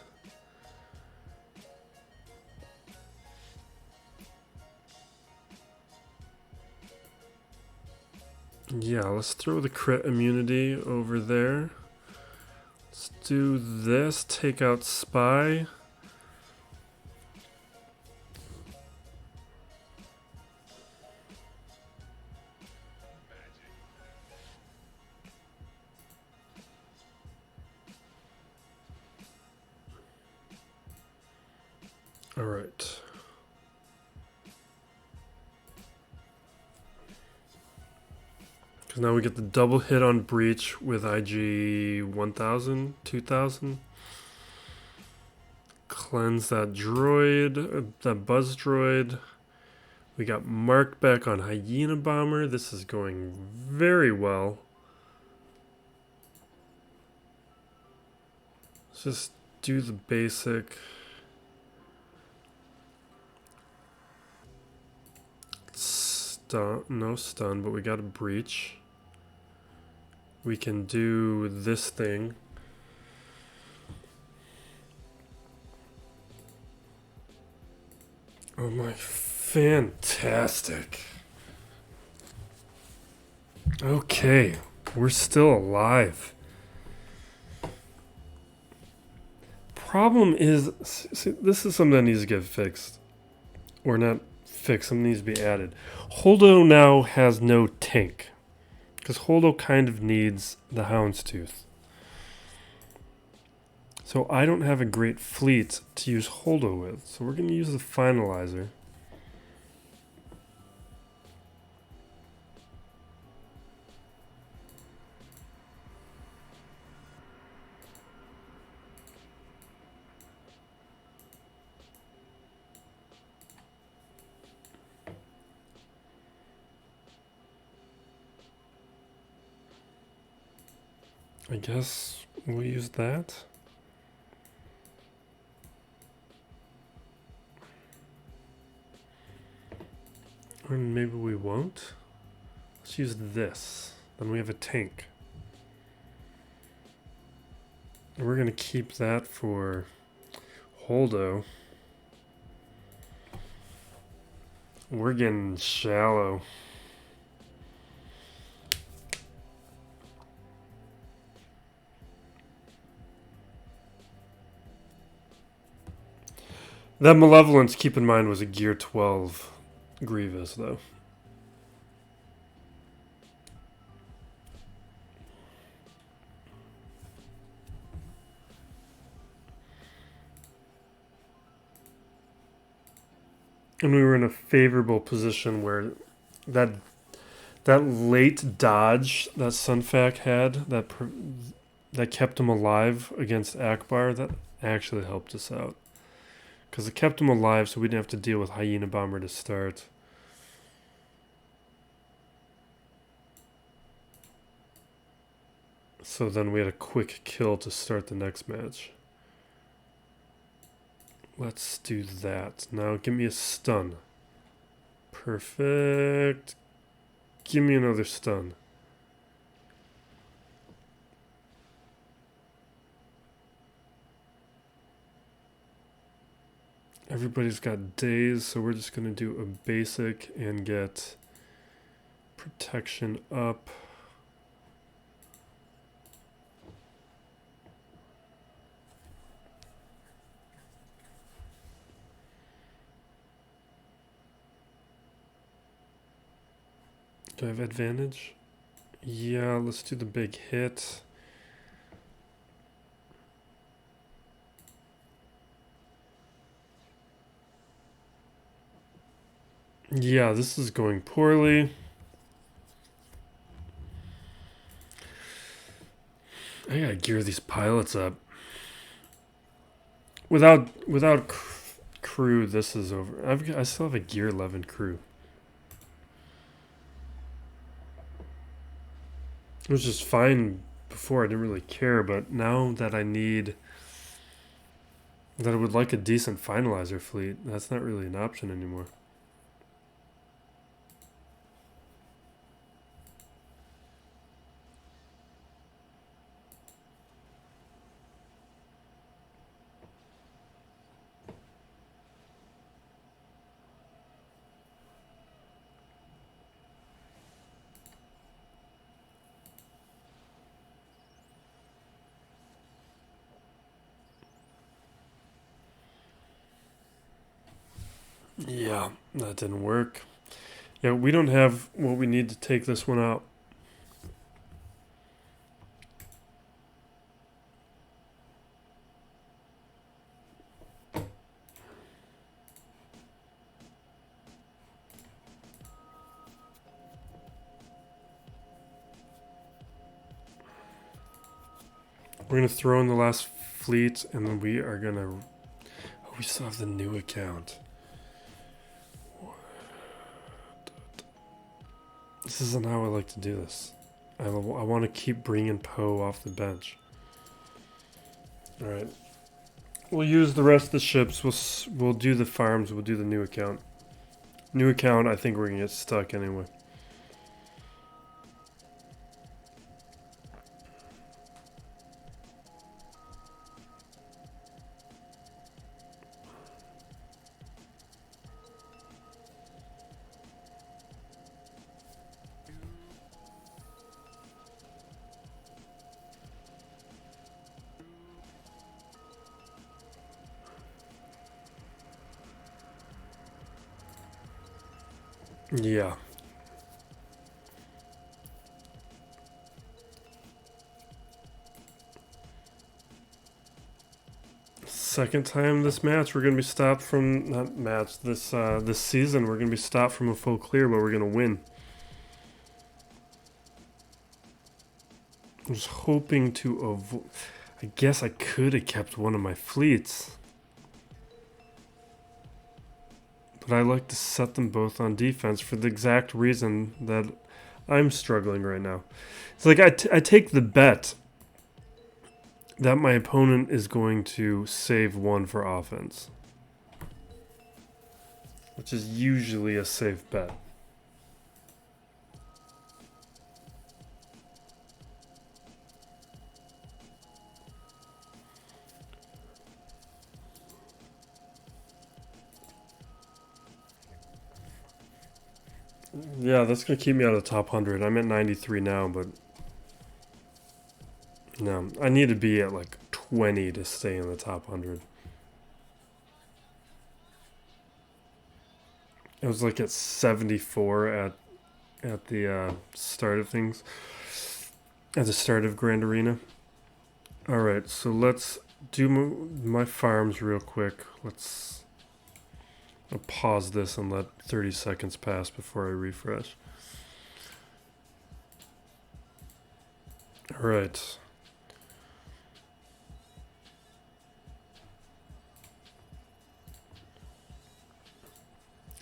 Yeah, let's throw the crit immunity over there. Let's do this. Take out spy. All right. Because now we get the double hit on breach with IG 1000, 2000. Cleanse that droid, that buzz droid. We got Mark back on Hyena Bomber. This is going very well. Let's just do the basic. Stun, no stun, but we got a breach. We can do this thing. Oh my, fantastic. Okay, we're still alive. Problem is, see, this is something that needs to get fixed. Or not fixed, something needs to be added. Holdo now has no tank. Because Holdo kind of needs the Houndstooth. So I don't have a great fleet to use Holdo with. So we're going to use the Finalizer. I guess we'll use that. Or maybe we won't. Let's use this. Then we have a tank. And we're going to keep that for Holdo. We're getting shallow. That Malevolence, keep in mind, was a Gear 12 Grievous, though. And we were in a favorable position where that late dodge that Sunfac had, that kept him alive against Akbar, that actually helped us out. Because it kept him alive so we didn't have to deal with Hyena Bomber to start. So then we had a quick kill to start the next match. Let's do that. Now give me a stun. Perfect. Give me another stun. Everybody's got days, so we're just going to do a basic and get protection up. Do I have advantage? Yeah, let's do the big hit. Yeah, this is going poorly. I gotta gear these pilots up. Without crew, this is over. I still have a Gear 11 crew. It was just fine before, I didn't really care, but now that I would like a decent finalizer fleet, that's not really an option anymore. Yeah, that didn't work. Yeah, we don't have what we need to take this one out. We're going to throw in the last fleet, and then we are going to... Oh, we still have the new account. This isn't how I like to do this. I want to keep bringing Poe off the bench. Alright. We'll use the rest of the ships. We'll do the farms. We'll do the new account. New account, I think we're going to get stuck anyway. Yeah. Second time this match, we're gonna be stopped from this season. We're gonna be stopped from a full clear, but we're gonna win. I was hoping to avoid. I guess I could have kept one of my fleets, but I like to set them both on defense for the exact reason that I'm struggling right now. It's like I take the bet that my opponent is going to save one for offense, which is usually a safe bet. Yeah, that's going to keep me out of the top 100. I'm at 93 now, but no, I need to be at like 20 to stay in the top 100. I was like at 74 at the start of things, at the start of Grand Arena. All right, so let's do my farms real quick. I'll pause this and let 30 seconds pass before I refresh. All right.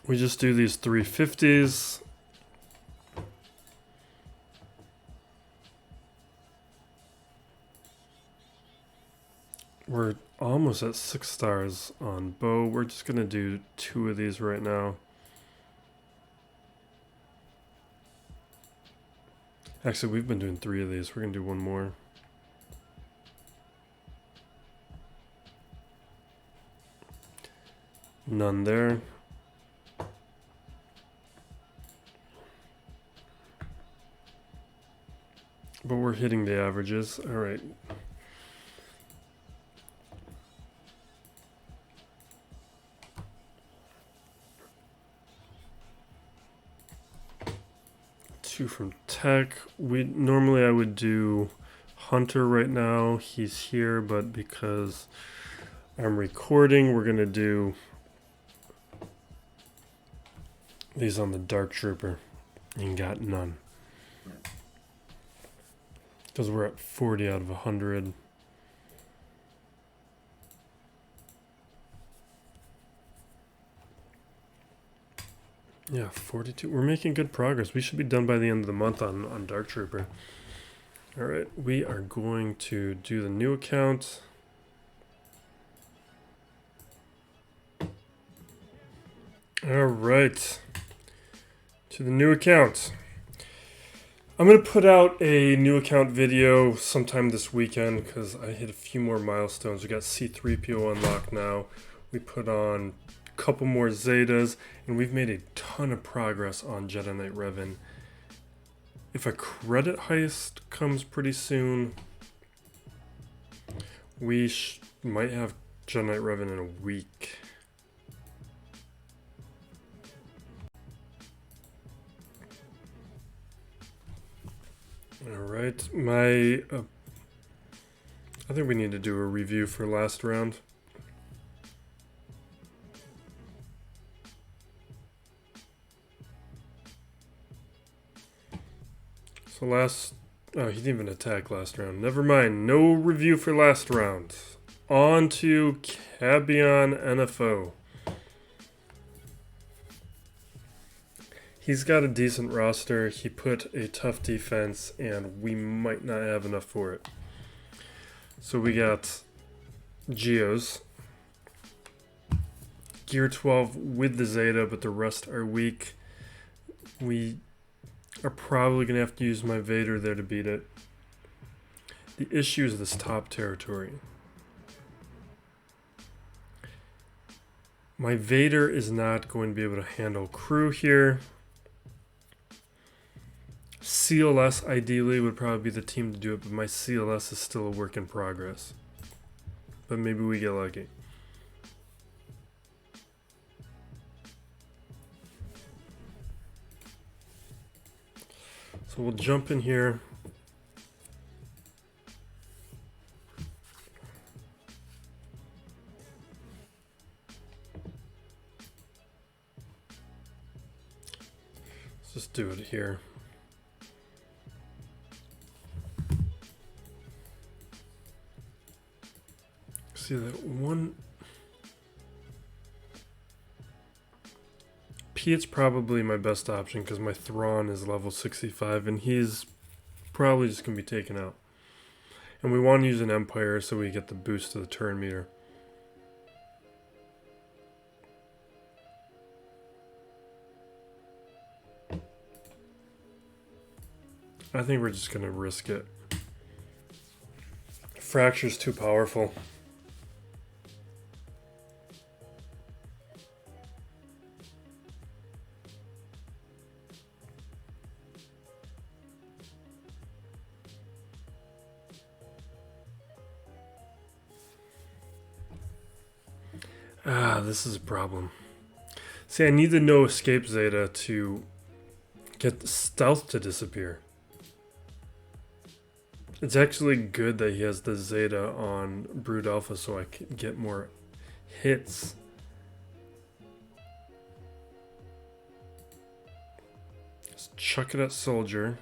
We just do these 350s. We're almost at 6 stars on bow. We're just going to do 2 of these right now. Actually, we've been doing 3 of these. We're going to do 1 more. None there. But we're hitting the averages. All right. Two from tech. Normally I would do Hunter right now. He's here, but because I'm recording, we're gonna do these on the Dark Trooper. And got none. Because we're at 40 out of 100. Yeah, 42. We're making good progress. We should be done by the end of the month on Dark Trooper. All right, we are going to do the new account. All right, to the new account. I'm going to put out a new account video sometime this weekend because I hit a few more milestones. We got C-3PO unlocked now. We put on a couple more Zetas, and we've made a ton of progress on Jedi Knight Revan. If a credit heist comes pretty soon, we might have Jedi Knight Revan in a week. Alright, I think we need to do a review for last round. So oh, he didn't even attack last round. Never mind, no review for last round. On to Cabion NFO. He's got a decent roster. He put a tough defense, and we might not have enough for it. So we got Geos. Gear 12 with the Zeta, but the rest are weak. We are probably going to have to use my Vader there to beat it. The issue is this top territory. My Vader is not going to be able to handle crew here. CLS ideally would probably be the team to do it, but my CLS is still a work in progress. But maybe we get lucky. So we'll jump in here. Let's just do it here. See that one It's probably my best option because my Thrawn is level 65 and he's probably just going to be taken out. And we want to use an Empire so we get the boost to the turn meter. I think we're just going to risk it. Fracture's too powerful. This is a problem. See, I need the no escape Zeta to get the stealth to disappear. It's actually good that he has the Zeta on Brood Alpha so I can get more hits. Let's chuck it at Soldier.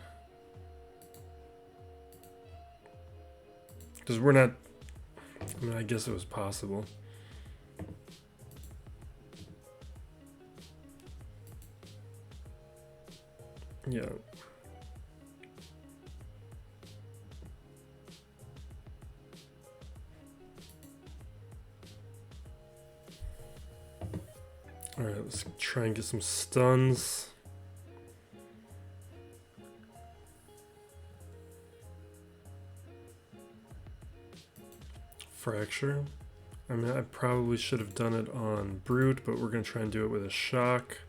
Because we're not... I mean, I guess it was possible. Yeah. Alright, let's try and get some stuns. Fracture. I mean, I probably should have done it on Brute, but we're going to try and do it with a Shaak.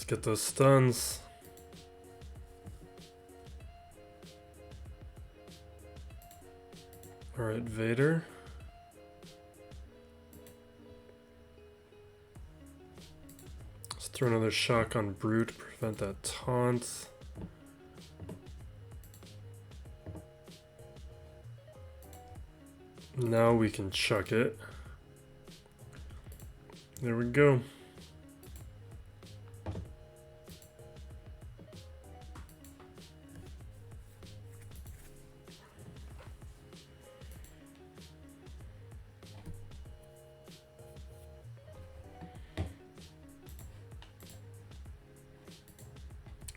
Let's get those stuns. Alright, Vader. Let's throw another Shaak on Brute to prevent that taunt. Now we can chuck it. There we go.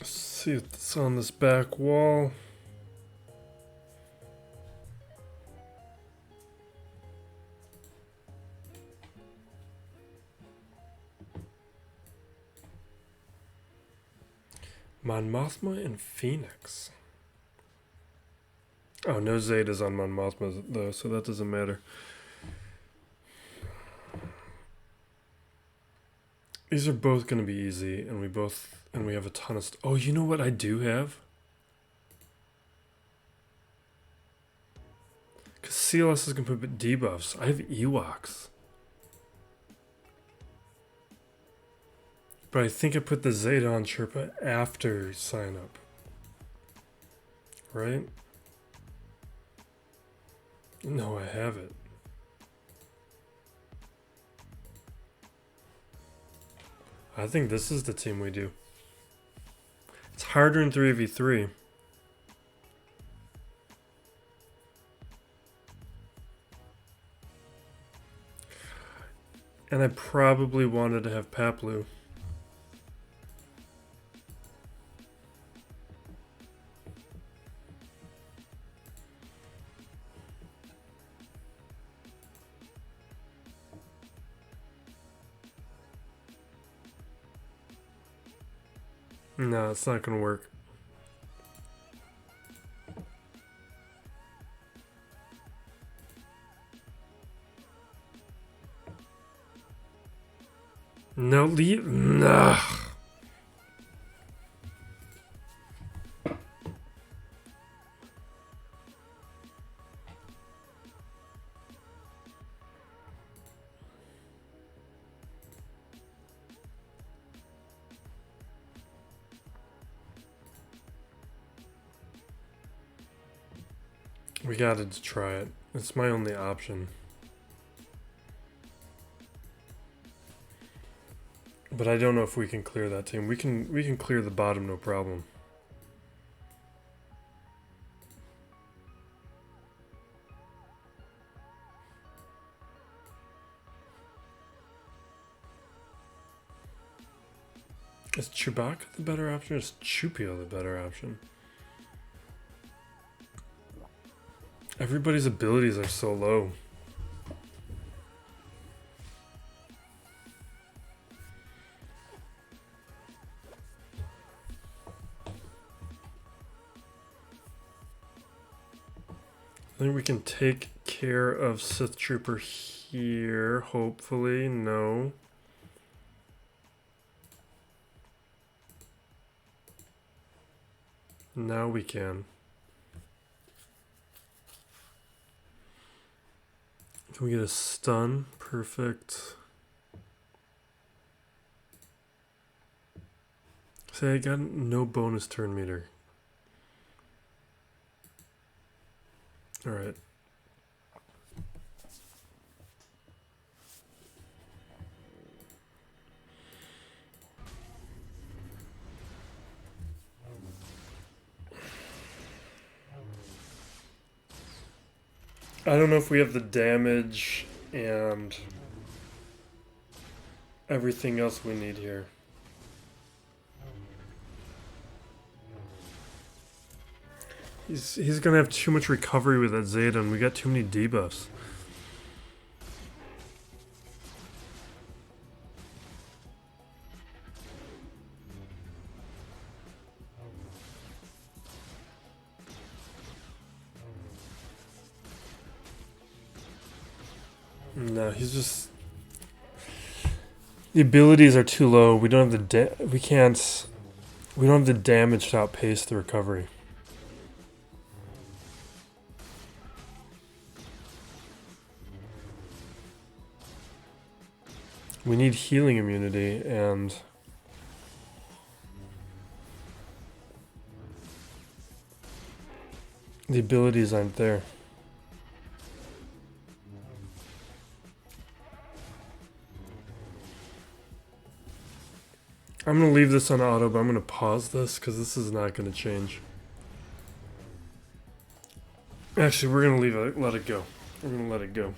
See what's on this back wall. Mon Mothma and Phoenix. Oh, no Zetas on Mon Mothma though, so that doesn't matter. These are both going to be easy, and we have a ton of oh, you know what I do have? Because CLS is going to put debuffs. I have Ewoks. But I think I put the Zeta on Sherpa after sign up. Right? No, I have it. I think this is the team we do. It's harder in 3v3. And I probably wanted to have Paplu. No, it's not gonna work. No, leave. Nah. We gotta try it. It's my only option. But I don't know if we can clear that team. We can clear the bottom, no problem. Is Chewbacca the better option or is Chupio the better option? Everybody's abilities are so low. I think we can take care of Sith Trooper here, hopefully. No. Now we can. Can we get a stun? Perfect. Say I got no bonus turn meter. Alright. I don't know if we have the damage and everything else we need here. He's gonna have too much recovery with that Zeta, and we got too many debuffs. No, he's just... The abilities are too low. We don't have the we don't have the damage to outpace the recovery. We need healing immunity, and the abilities aren't there. I'm going to leave this on auto, but I'm going to pause this because this is not going to change. Actually, we're going to leave it, let it go. We're going to let it go.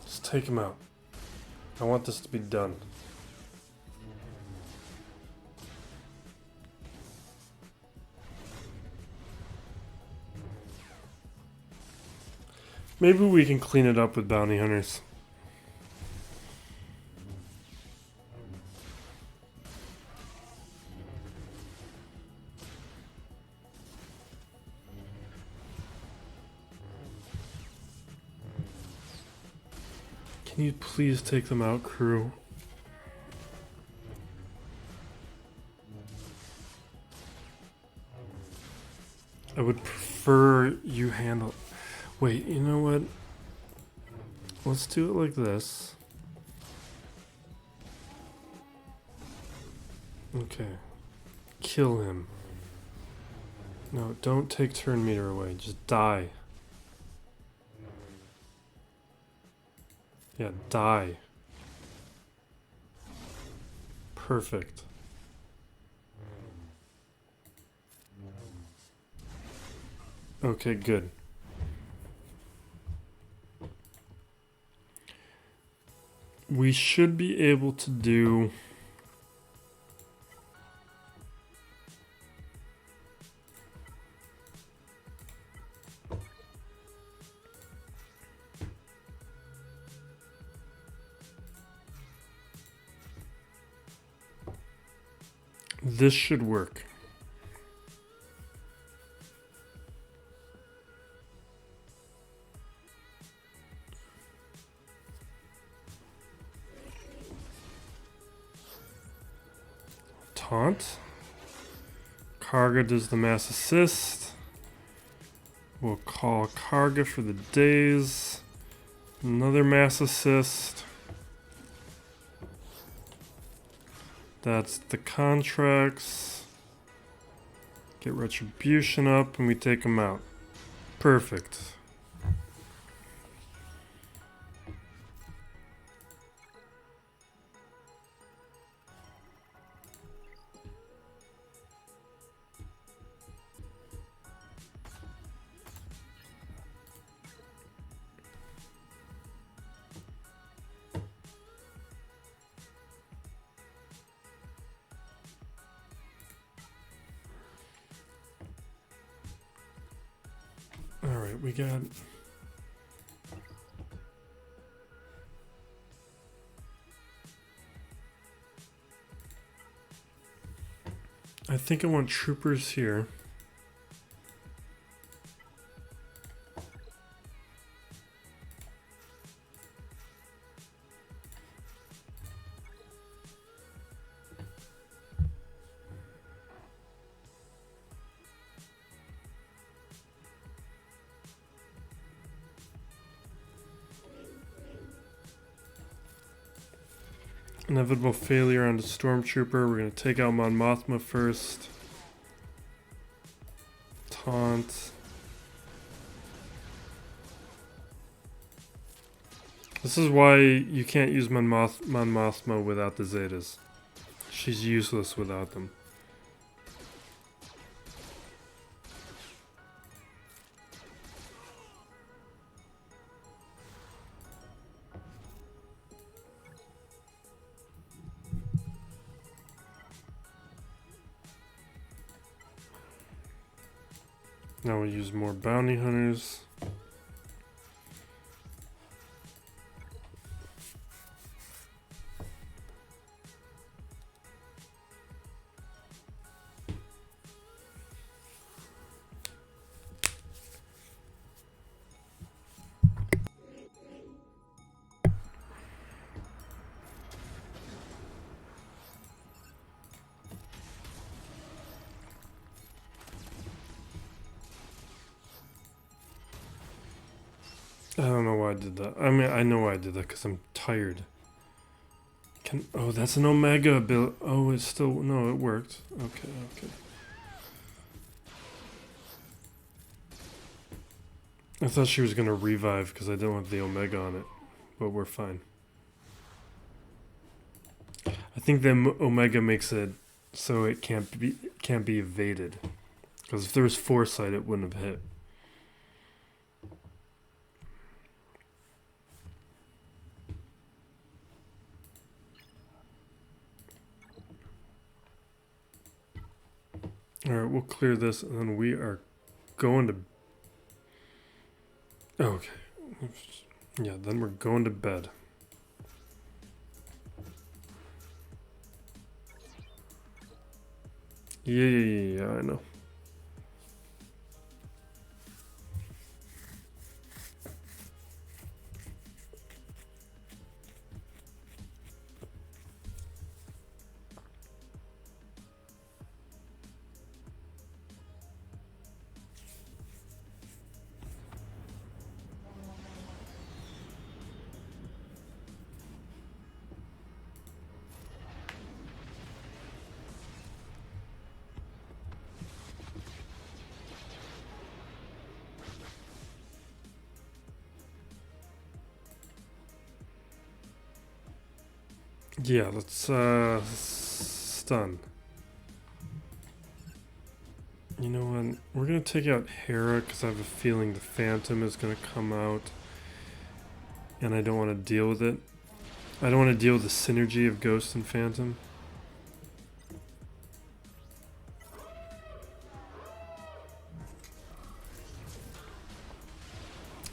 Just take him out. I want this to be done. Maybe we can clean it up with bounty hunters. Can you please take them out, crew? I would prefer you handle... Wait, you know what? Let's do it like this. Okay. Kill him. No, don't take turn meter away. Just die. Yeah, die. Perfect. Okay, good. We should be able to do... This should work. Taunt. Karga does the mass assist. We'll call Karga for the days. Another mass assist. That's the contracts. Get retribution up and we take them out. Perfect. Alright, we got... I think I want troopers here. Inevitable failure on the Stormtrooper. We're going to take out Mon Mothma first. Taunt. This is why you can't use Mon Mothma without the Zetas. She's useless without them. Now we'll use more bounty hunters. I don't know why I did that. I mean, I know why I did that because I'm tired. Oh, that's an Omega ability. Oh, it's still... No, it worked. Okay, okay. I thought she was going to revive because I didn't want the Omega on it. But we're fine. I think the Omega makes it so it can't be evaded. Because if there was foresight, it wouldn't have hit. Alright, we'll clear this and then we are going to... Oh, okay. Yeah, then we're going to bed. Yeah, I know. Yeah, let's stun. You know what? We're gonna take out Hera because I have a feeling the Phantom is gonna come out, and I don't want to deal with it. I don't want to deal with the synergy of Ghost and Phantom.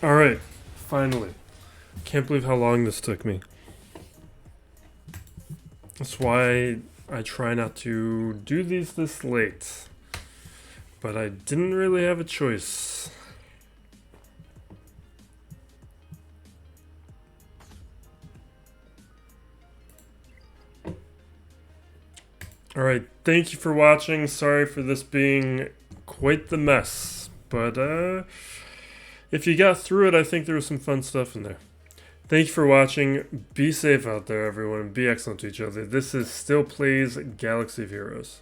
Alright, finally. Can't believe how long this took me. That's why I try not to do these this late. But I didn't really have a choice. Alright, thank you for watching. Sorry for this being quite the mess. But if you got through it, I think there was some fun stuff in there. Thank you for watching. Be safe out there, everyone. Be excellent to each other. This is Still Plays Galaxy of Heroes.